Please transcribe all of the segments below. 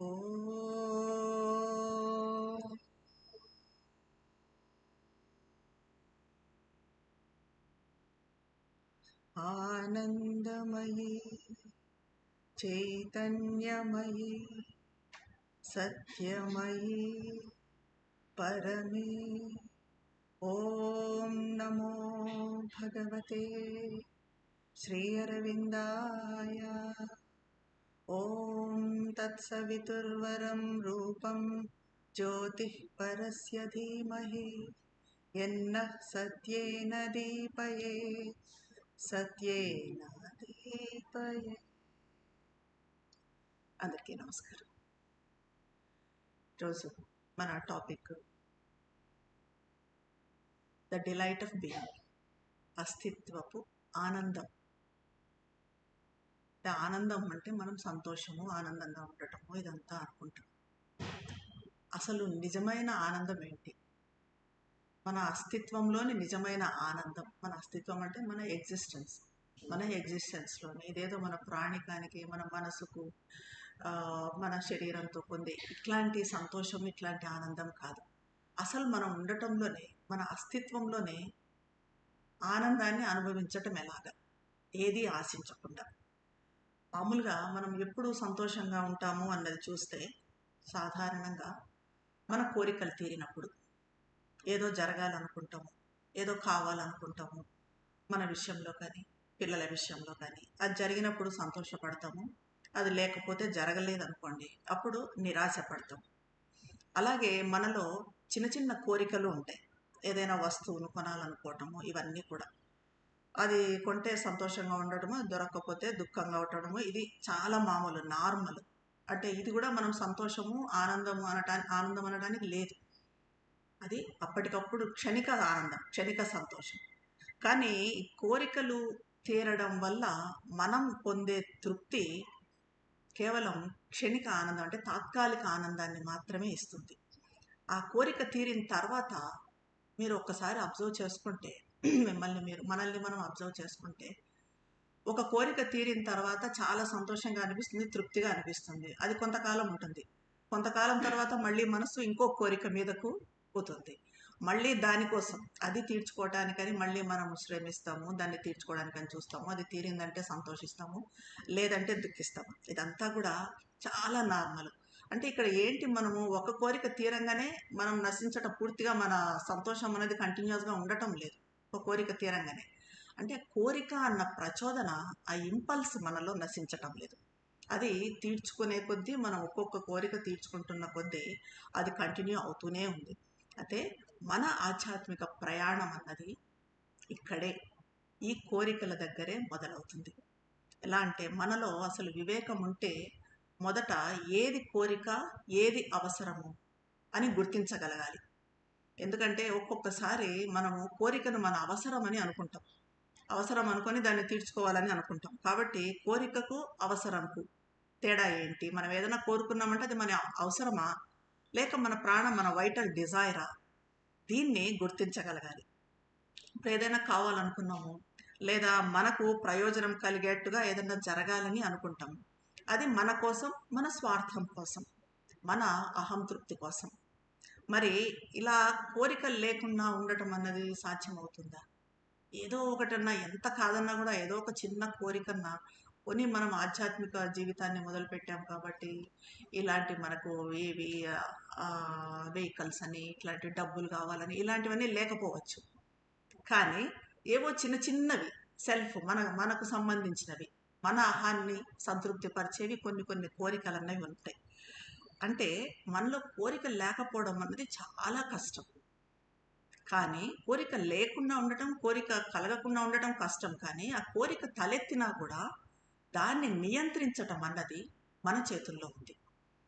ఓం ఆనందమయీ చైతన్యమయీ సత్యమయీ పరమే ఓం నమో భగవతే శ్రీ అరవిందాయ. ఓం తత్సవితుర్వరం రూపం జ్యోతిః పరస్య ధీమహి యన్నః సత్యేన దీపయేత్ సత్యేన దీపయేత్. అందరికీ నమస్కారం. ఈరోజు మన topic the delight of being, అస్తిత్వపు ఆనందం. ఆనందం అంటే మనం సంతోషము, ఆనందంగా ఉండటము ఇదంతా అనుకుంటాం. అసలు నిజమైన ఆనందం ఏంటి? మన అస్తిత్వంలోని నిజమైన ఆనందం. మన అస్తిత్వం అంటే మన ఎగ్జిస్టెన్స్లోనే ఇదేదో మన ప్రాణికానికి, మన మనసుకు, మన శరీరంతో పొందే ఇట్లాంటి సంతోషం, ఇట్లాంటి ఆనందం కాదు. అసలు మనం ఉండటంలోనే, మన అస్తిత్వంలోనే ఆనందాన్ని అనుభవించటం ఎలాగా, ఏది ఆశించకుండా. మామూలుగా మనం ఎప్పుడు సంతోషంగా ఉంటాము అన్నది చూస్తే సాధారణంగా మన కోరికలు తీరినప్పుడు, ఏదో జరగాలనుకుంటాము, ఏదో కావాలనుకుంటాము, మన విషయంలో కానీ పిల్లల విషయంలో కానీ. అది జరిగినప్పుడు సంతోషపడతాము, అది లేకపోతే జరగలేదనుకోండి అప్పుడు నిరాశపడతాము. అలాగే మనలో చిన్న చిన్న కోరికలు ఉంటాయి. ఏదైనా వస్తువును కొనాలనుకోవటము, ఇవన్నీ కూడా అది కొంటే సంతోషంగా ఉండటము, దొరకకపోతే దుఃఖంగా ఉండటము, ఇది చాలా మామూలు, నార్మల్. అంటే ఇది కూడా మనం సంతోషము, ఆనందం అనడానికి లేదు. అది అప్పటికప్పుడు క్షణిక ఆనందం, క్షణిక సంతోషం. కానీ ఈ కోరికలు తీరడం వల్ల మనం పొందే తృప్తి కేవలం క్షణిక ఆనందం, అంటే తాత్కాలిక ఆనందాన్ని మాత్రమే ఇస్తుంది. ఆ కోరిక తీరిన తర్వాత మీరు ఒక్కసారి అబ్జర్వ్ చేసుకుంటే, మనల్ని మనం అబ్జర్వ్ చేసుకుంటే, ఒక కోరిక తీరిన తర్వాత చాలా సంతోషంగా అనిపిస్తుంది, తృప్తిగా అనిపిస్తుంది. అది కొంతకాలం ఉంటుంది. కొంతకాలం తర్వాత మళ్ళీ మనసు ఇంకో కోరిక మీదకు పోతుంది. మళ్ళీ దానికోసం, అది తీర్చుకోవటానికని మళ్ళీ మనం శ్రమిస్తాము, దాన్ని తీర్చుకోవడానికని చూస్తాము. అది తీరిందంటే సంతోషిస్తాము, లేదంటే దుఃఖిస్తాము. ఇదంతా కూడా చాలా నార్మల్. అంటే ఇక్కడ ఏంటి, మనము ఒక కోరిక తీరంగానే మనం నశించటం, పూర్తిగా మన సంతోషం అనేది కంటిన్యూస్గా ఉండటం లేదు. ఒక కోరిక తీరంగానే, అంటే కోరిక అన్న ప్రచోదన, ఆ ఇంపల్స్ మనలో నశించటం లేదు. అది తీర్చుకునే కొద్దీ, మనం ఒక్కొక్క కోరిక తీర్చుకుంటున్న కొద్దీ అది కంటిన్యూ అవుతూనే ఉంది. అయితే మన ఆధ్యాత్మిక ప్రయాణం అన్నది ఇక్కడే, ఈ కోరికల దగ్గరే మొదలవుతుంది. ఎలా అంటే, మనలో అసలు వివేకం ఉంటే మొదట ఏది కోరిక, ఏది అవసరము అని గుర్తించగలగాలి. ఎందుకంటే ఒక్కొక్కసారి మనము కోరికను మన అవసరమని అనుకుంటాం, అవసరం అనుకొని దాన్ని తీర్చుకోవాలని అనుకుంటాం. కాబట్టి కోరికకు అవసరంకు తేడా ఏంటి? మనం ఏదైనా కోరుకున్నామంటే అది మన అవసరమా, లేక మన ప్రాణం, మన వైటల్ డిజైరా? దీన్ని గుర్తించగలగాలి. ఇప్పుడు ఏదైనా కావాలనుకున్నాము, లేదా మనకు ప్రయోజనం కలిగేట్టుగా ఏదైనా జరగాలని అనుకుంటాము. అది మన కోసం, మన స్వార్థం కోసం, మన అహం తృప్తి కోసం. మరి ఇలా కోరికలు లేకుండా ఉండటం అన్నది సాధ్యమవుతుందా? ఏదో ఒకటన్నా, ఎంత కాదన్నా కూడా ఏదో ఒక చిన్న కోరికన్నా కొని మనం ఆధ్యాత్మిక జీవితాన్ని మొదలుపెట్టాం కాబట్టి ఇలాంటి మనకు ఏవి వెహికల్స్ అని, ఇట్లాంటి డబ్బులు కావాలని, ఇలాంటివన్నీ లేకపోవచ్చు. కానీ ఏవో చిన్న చిన్నవి, మనకు సంబంధించినవి, మన అహాన్ని సంతృప్తి పరిచేవి కొన్ని కోరికలు అన్నవి ఉంటాయి. అంటే మనలో కోరిక లేకపోవడం అన్నది చాలా కష్టం. కానీ కోరిక లేకుండా ఉండటం, కోరిక కలగకుండా ఉండటం కష్టం. కానీ ఆ కోరిక తలెత్తినా కూడా దాన్ని నియంత్రించటం అన్నది మన చేతుల్లో ఉంది.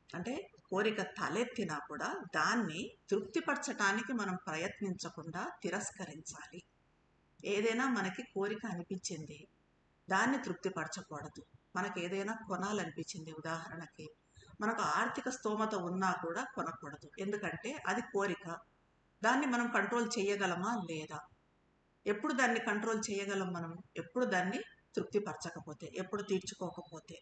అంటే కోరిక తలెత్తినా కూడా దాన్ని తృప్తిపరచటానికి మనం ప్రయత్నించకుండా తిరస్కరించాలి. ఏదైనా మనకి కోరిక అనిపించింది, దాన్ని తృప్తిపరచకూడదు. మనకు ఏదైనా కొనాలనిపించింది, ఉదాహరణకి మనకు ఆర్థిక స్తోమత ఉన్నా కూడా కొనకూడదు. ఎందుకంటే అది కోరిక. దాన్ని మనం కంట్రోల్ చేయగలమా లేదా? ఎప్పుడు దాన్ని కంట్రోల్ చేయగలం మనం? ఎప్పుడు దాన్ని తృప్తిపరచకపోతే, ఎప్పుడు తీర్చుకోకపోతే.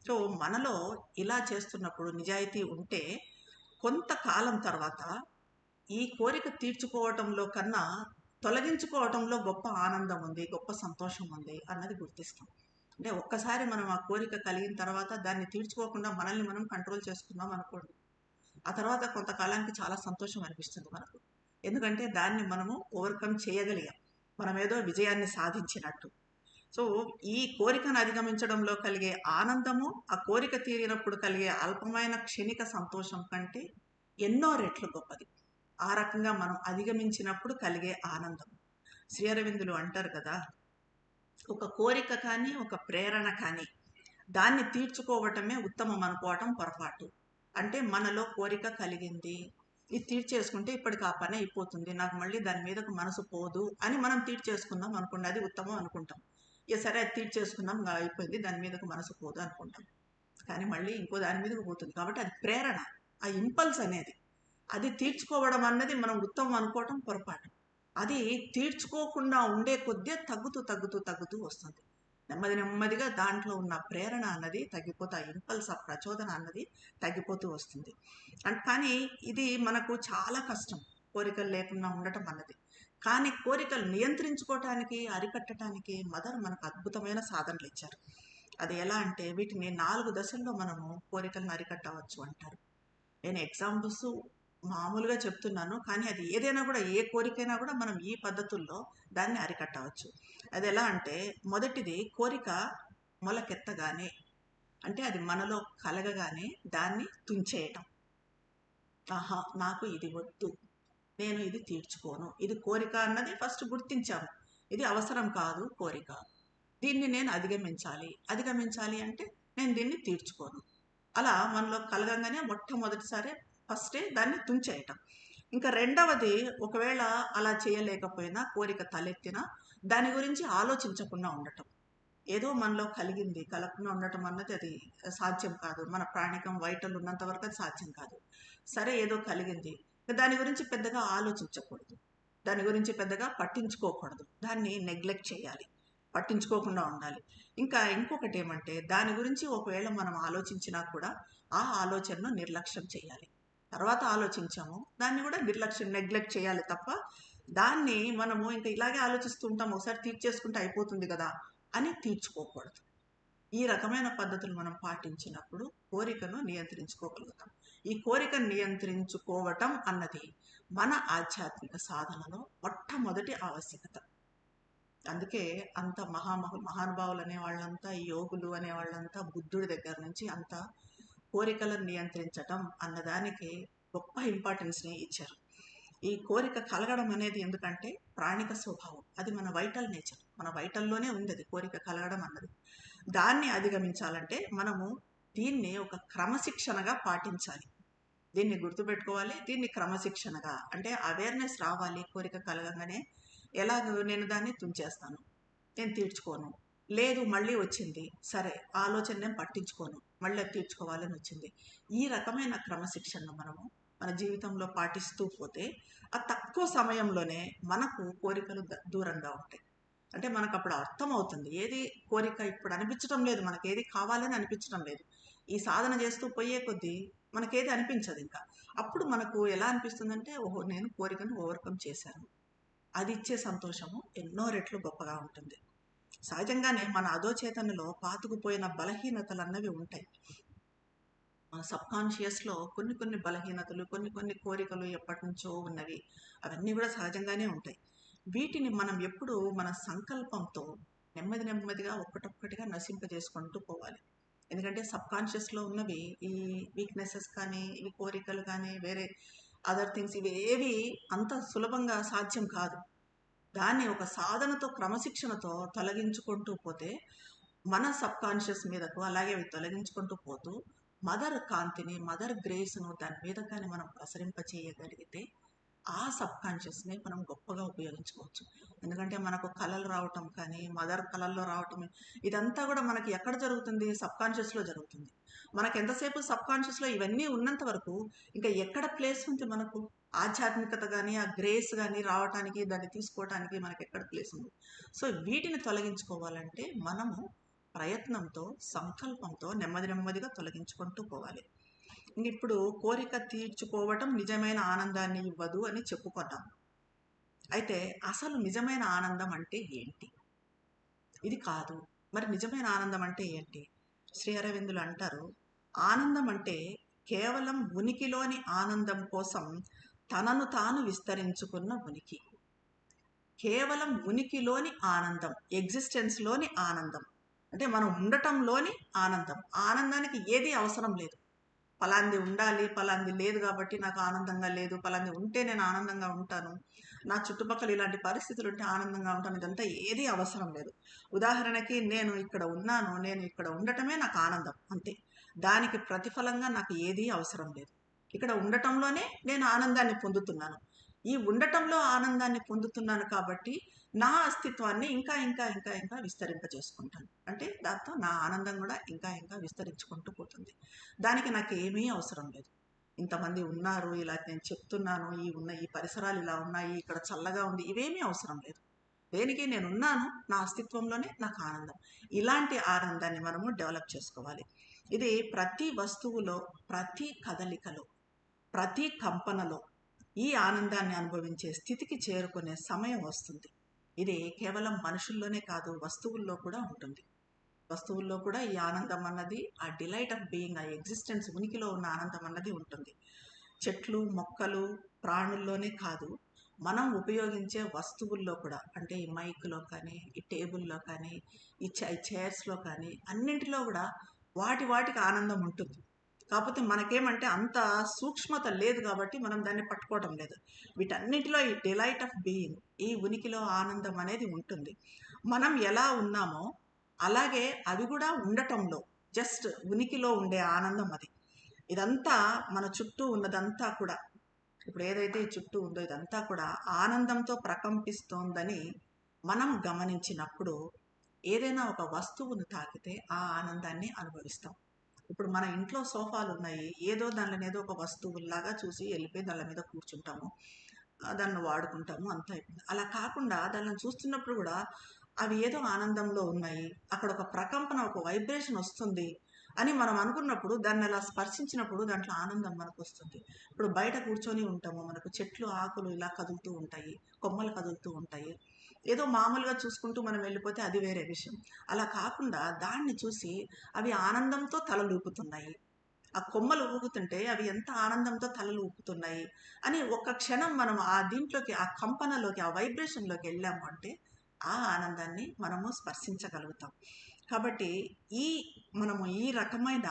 సో మనలో ఇలా చేస్తున్నప్పుడు నిజాయితీ ఉంటే కొంతకాలం తర్వాత ఈ కోరిక తీర్చుకోవటంలో కన్నా తొలగించుకోవటంలో గొప్ప ఆనందం ఉంది, గొప్ప సంతోషం ఉంది అన్నది గుర్తిస్తాం. అంటే ఒక్కసారి మనం ఆ కోరిక కలిగిన తర్వాత దాన్ని తీర్చుకోకుండా మనల్ని మనం కంట్రోల్ చేసుకున్నాం అనుకోండి, ఆ తర్వాత కొంతకాలానికి చాలా సంతోషం అనిపిస్తుంది మనకు. ఎందుకంటే దాన్ని మనము ఓవర్కమ్ చేయగలిగాం, మనం ఏదో విజయాన్ని సాధించినట్టు. సో ఈ కోరికను అధిగమించడంలో కలిగే ఆనందము, ఆ కోరిక తీరినప్పుడు కలిగే అల్పమైన క్షణిక సంతోషం కంటే ఎన్నో రెట్లు గొప్పది. ఆ రకంగా మనం అధిగమించినప్పుడు కలిగే ఆనందం. శ్రీ అరవిందులు అంటారు కదా, ఒక కోరిక కానీ ఒక ప్రేరణ కానీ దాన్ని తీర్చుకోవటమే ఉత్తమం అనుకోవటం పొరపాటు. అంటే మనలో కోరిక కలిగింది, ఇది తీర్చేసుకుంటే ఇప్పటికి ఆ పని అయిపోతుంది, నాకు మళ్ళీ దాని మీదకు మనసు పోదు అని మనం తీర్చేసుకుందాం అనుకోండి, అది ఉత్తమం అనుకుంటాం. ఇక సరే అది తీర్చేసుకున్నాం, ఇంకా అయిపోయింది, దాని మీదకు మనసు పోదు అనుకుంటాం. కానీ మళ్ళీ ఇంకో దాని మీదకు పోతుంది. కాబట్టి అది ప్రేరణ, ఆ ఇంపల్స్ అనేది. అది తీర్చుకోవడం అన్నది మనం ఉత్తమం అనుకోవటం పొరపాటు. అది తీర్చుకోకుండా ఉండే కొద్దీ తగ్గుతూ తగ్గుతూ తగ్గుతూ వస్తుంది. నెమ్మది నెమ్మదిగా దాంట్లో ఉన్న ప్రేరణ అన్నది తగ్గిపోతా, ఇంపల్స్, ఆ ప్రచోదన అన్నది తగ్గిపోతూ వస్తుంది. కానీ ఇది మనకు చాలా కష్టం, కోరికలు లేకుండా ఉండటం అన్నది. కానీ కోరికలు నియంత్రించుకోవటానికి, అరికట్టడానికి మదర్ మనకు అద్భుతమైన సాధనలు ఇచ్చారు. అది ఎలా అంటే, వీటిని 4 దశల్లో మనము కోరికలను అరికట్టవచ్చు అంటారు. నేను ఎగ్జాంపుల్స్ మామూలుగా చెప్తున్నాను, కానీ అది ఏదైనా కూడా, ఏ కోరికైనా కూడా మనం ఈ పద్ధతుల్లో దాన్ని అరికట్టవచ్చు. అది ఎలా అంటే, మొదటిది కోరిక మొలకెత్తగానే, అంటే అది మనలో కలగగానే దాన్ని తుంచేయటం. ఆహా, నాకు ఇది వద్దు, నేను ఇది తీర్చుకోను, ఇది కోరిక అన్నది ఫస్ట్ గుర్తించాము, ఇది అవసరం కాదు కోరిక, దీన్ని నేను అధిగమించాలి. అధిగమించాలి అంటే నేను దీన్ని తీర్చుకోను. అలా మనలో కలగంగానే మొట్టమొదటిసారి ఫస్టే దాన్ని తుంచేయటం. ఇంకా రెండవది, ఒకవేళ అలా చేయలేకపోయినా, కోరిక తలెత్తినా దాని గురించి ఆలోచించకుండా ఉండటం. ఏదో మనలో కలిగింది, కలగకుండా ఉండటం అన్నది అది సాధ్యం కాదు. మన ప్రాణికం వైటల్ ఉన్నంత వరకు అది సాధ్యం కాదు. సరే ఏదో కలిగింది, దాని గురించి పెద్దగా ఆలోచించకూడదు, దాని గురించి పెద్దగా పట్టించుకోకూడదు, దాన్ని నెగ్లెక్ట్ చేయాలి, పట్టించుకోకుండా ఉండాలి. ఇంకా ఇంకొకటి ఏమంటే, దాని గురించి ఒకవేళ మనం ఆలోచించినా కూడా ఆ ఆలోచనను నిర్లక్ష్యం చేయాలి. తర్వాత ఆలోచించాము, దాన్ని కూడా నెగ్లెక్ట్ చేయాలి తప్ప, దాన్ని మనము ఇంకా ఇలాగే ఆలోచిస్తూ ఉంటాం, ఒకసారి తీర్చేసుకుంటే అయిపోతుంది కదా అని తీర్చుకోకూడదు. ఈ రకమైన పద్ధతులు మనం పాటించినప్పుడు కోరికను నియంత్రించుకోగలుగుతాం. ఈ కోరికను నియంత్రించుకోవటం అన్నది మన ఆధ్యాత్మిక సాధనలో మొట్టమొదటి ఆవశ్యకత. అందుకే అంత మహానుభావులు అనే వాళ్ళంతా, యోగులు అనే వాళ్ళంతా, బుద్ధుడి దగ్గర నుంచి అంతా కోరికలను నియంత్రించటం అన్నదానికి గొప్ప ఇంపార్టెన్స్ని ఇచ్చారు. ఈ కోరిక కలగడం అనేది ఎందుకంటే ప్రాణిక స్వభావం, అది మన వైటల్ నేచర్, మన వైటల్లోనే ఉంది అది, కోరిక కలగడం అన్నది. దాన్ని అధిగమించాలంటే మనము దీన్ని ఒక క్రమశిక్షణగా పాటించాలి. దీన్ని గుర్తుపెట్టుకోవాలి. దీన్ని క్రమశిక్షణగా అంటే అవేర్నెస్ రావాలి. కోరిక కలగంగానే ఎలాగో నేను దాన్ని తుంచేస్తాను, నేను తీర్చుకోను, లేదు మళ్ళీ వచ్చింది, సరే ఆలోచన నేను పట్టించుకోను, మళ్ళీ అది తీర్చుకోవాలని వచ్చింది. ఈ రకమైన క్రమశిక్షణను మనము మన జీవితంలో పాటిస్తూ పోతే ఆ తక్కువ సమయంలోనే మనకు కోరికలు దూరంగా ఉంటాయి. అంటే మనకు అప్పుడు అర్థమవుతుంది, ఏది కోరిక ఇప్పుడు అనిపించడం లేదు, మనకి ఏది కావాలని అనిపించడం లేదు. ఈ సాధన చేస్తూ పోయే కొద్దీ మనకేది అనిపించదు. ఇంకా అప్పుడు మనకు ఎలా అనిపిస్తుందంటే, ఓహో, నేను కోరికను ఓవర్కమ్ చేశాను. అది ఇచ్చే సంతోషము ఎన్నో రెట్లు గొప్పగా ఉంటుంది. సహజంగానే మన అధోచేతనలో పాతుకుపోయిన బలహీనతలు అన్నవి ఉంటాయి. మన సబ్కాన్షియస్లో కొన్ని కొన్ని బలహీనతలు, కొన్ని కొన్ని కోరికలు ఎప్పటి నుంచో ఉన్నవి, అవన్నీ కూడా సహజంగానే ఉంటాయి. వీటిని మనం ఎప్పుడు మన సంకల్పంతో నెమ్మది నెమ్మదిగా ఒక్కటొక్కటిగా నశింపజేసుకుంటూ పోవాలి. ఎందుకంటే సబ్కాన్షియస్లో ఉన్నవి ఈ వీక్నెసెస్ కానీ, ఇవి కోరికలు కానీ, వేరే అదర్ థింగ్స్, ఇవి ఏవి అంత సులభంగా సాధ్యం కాదు. దాన్ని ఒక సాధనతో, క్రమశిక్షణతో తొలగించుకుంటూ పోతే మన సబ్కాన్షియస్ మీదకు అలాగే అవి తొలగించుకుంటూ పోతూ మదర్ కాంతిని, మదర్ గ్రేస్ను దాని మీద కానీ మనం ప్రసరింపచేయగలిగితే ఆ సబ్కాన్షియస్ని మనం గొప్పగా ఉపయోగించుకోవచ్చు. ఎందుకంటే మనకు కళలు రావటం కానీ, మదర్ కళల్లో రావటం, ఇదంతా కూడా మనకి ఎక్కడ జరుగుతుంది? సబ్కాన్షియస్లో జరుగుతుంది. మనకు ఎంతసేపు సబ్కాన్షియస్లో ఇవన్నీ ఉన్నంత వరకు ఇంకా ఎక్కడ ప్లేస్ ఉంది మనకు? ఆధ్యాత్మికత కానీ, ఆ గ్రేస్ కానీ రావటానికి, దాన్ని తీసుకోవటానికి మనకి ఎక్కడ ప్లేస్ ఉంది? సో వీటిని తొలగించుకోవాలంటే మనము ప్రయత్నంతో, సంకల్పంతో నెమ్మదిగా తొలగించుకుంటూ పోవాలి. ఇప్పుడు కోరిక తీర్చుకోవటం నిజమైన ఆనందాన్ని ఇవ్వదు అని చెప్పుకున్నాం. అయితే అసలు నిజమైన ఆనందం అంటే ఏంటి? ఇది కాదు. మరి నిజమైన ఆనందం అంటే ఏంటి? శ్రీ అరవిందులు అంటారు, ఆనందం అంటే కేవలం ఉనికిలోని ఆనందం కోసం తనను తాను విస్తరించుకున్న ఉనికి. కేవలం ఉనికిలోని ఆనందం, ఎగ్జిస్టెన్స్లోని ఆనందం, అంటే మనం ఉండటంలోని ఆనందం. ఆనందానికి ఏది అవసరం లేదు. పలాంది ఉండాలి, పలాంది లేదు కాబట్టి నాకు ఆనందంగా లేదు, పలాంది ఉంటే నేను ఆనందంగా ఉంటాను, నా చుట్టుపక్కల ఇలాంటి పరిస్థితులు ఉంటే ఆనందంగా ఉంటాను, ఇదంతా ఏది అవసరం లేదు. ఉదాహరణకి నేను ఇక్కడ ఉన్నాను, నేను ఇక్కడ ఉండటమే నాకు ఆనందం, అంతే. దానికి ప్రతిఫలంగా నాకు ఏదీ అవసరం లేదు. ఇక్కడ ఉండటంలోనే నేను ఆనందాన్ని పొందుతున్నాను. ఈ ఉండటంలో ఆనందాన్ని పొందుతున్నాను కాబట్టి నా అస్తిత్వాన్ని ఇంకా ఇంకా ఇంకా ఇంకా విస్తరింపజేసుకుంటాను. అంటే దాంతో నా ఆనందం కూడా ఇంకా ఇంకా విస్తరించుకుంటూ పోతుంది. దానికి నాకు ఏమీ అవసరం లేదు. ఇంతమంది ఉన్నారు, ఇలా నేను చెప్తున్నాను, ఈ పరిసరాలు ఇలా ఉన్నాయి, ఇక్కడ చల్లగా ఉంది, ఇవేమీ అవసరం లేదు. దేనికి నేను ఉన్నాను, నా అస్తిత్వంలోనే నాకు ఆనందం. ఇలాంటి ఆనందాన్ని మనము డెవలప్ చేసుకోవాలి. ఇది ప్రతి వస్తువులో, ప్రతి కదలికలో, ప్రతి కంపనలో ఈ ఆనందాన్ని అనుభవించే స్థితికి చేరుకునే సమయం వస్తుంది. ఇది కేవలం మనుషుల్లోనే కాదు, వస్తువుల్లో కూడా ఉంటుంది. వస్తువుల్లో కూడా ఈ ఆనందం అన్నది, ఆ డిలైట్ ఆఫ్ బీయింగ్, ఆ ఎగ్జిస్టెన్స్, ఉనికిలో ఉన్న ఆనందం అన్నది ఉంటుంది. చెట్లు, మొక్కలు, ప్రాణుల్లోనే కాదు, మనం ఉపయోగించే వస్తువుల్లో కూడా, అంటే ఈ మైక్లో కానీ, ఈ టేబుల్లో కానీ, ఈ చైర్స్లో కానీ, అన్నింటిలో కూడా వాటికి ఆనందం ఉంటుంది. కాకపోతే మనకేమంటే అంత సూక్ష్మత లేదు కాబట్టి మనం దాన్ని పట్టుకోవటం లేదు. వీటన్నిటిలో ఈ డిలైట్ ఆఫ్ బీయింగ్, ఈ ఉనికిలో ఆనందం అనేది ఉంటుంది. మనం ఎలా ఉన్నామో అలాగే అవి కూడా ఉండటంలో, జస్ట్ ఉనికిలో ఉండే ఆనందం అది. ఇదంతా మన చుట్టూ ఉన్నదంతా కూడా, ఇప్పుడు ఏదైతే ఈ చుట్టూ ఉందో ఇదంతా కూడా ఆనందంతో ప్రకంపిస్తోందని మనం గమనించినప్పుడు ఏదైనా ఒక వస్తువును తాకితే ఆ ఆనందాన్ని అనుభవిస్తాం. ఇప్పుడు మన ఇంట్లో సోఫాలు ఉన్నాయి, ఏదో దానిలో ఒక వస్తువులాగా చూసి వెళ్ళిపోయి దాని మీద కూర్చుంటాము, దాన్ని వాడుకుంటాము, అంతా అయిపోయింది. అలా కాకుండా దాన్ని చూస్తున్నప్పుడు కూడా అవి ఏదో ఆనందంలో ఉన్నాయి, అక్కడ ఒక ప్రకంపన, ఒక వైబ్రేషన్ వస్తుంది అని మనం అనుకున్నప్పుడు, దాన్ని అలా స్పర్శించినప్పుడు దాంట్లో ఆనందం మనకు వస్తుంది. ఇప్పుడు బయట కూర్చొని ఉంటాము, మనకు చెట్లు, ఆకులు ఇలా కదులుతూ ఉంటాయి, కొమ్మలు కదులుతూ ఉంటాయి, ఏదో మామూలుగా చూసుకుంటూ మనం వెళ్ళిపోతే అది వేరే విషయం. అలా కాకుండా దాన్ని చూసి అవి ఆనందంతో తలలు ఊపుతున్నాయి, ఆ కొమ్మలు ఊగుతుంటే అవి ఎంత ఆనందంతో తలలు ఊపుతున్నాయి అని ఒక్క క్షణం మనం ఆ దీంట్లోకి, ఆ కంపనలోకి, ఆ వైబ్రేషన్లోకి వెళ్ళాము అంటే ఆ ఆనందాన్ని మనము స్పర్శించగలుగుతాం. కాబట్టి మనము ఈ రకమైన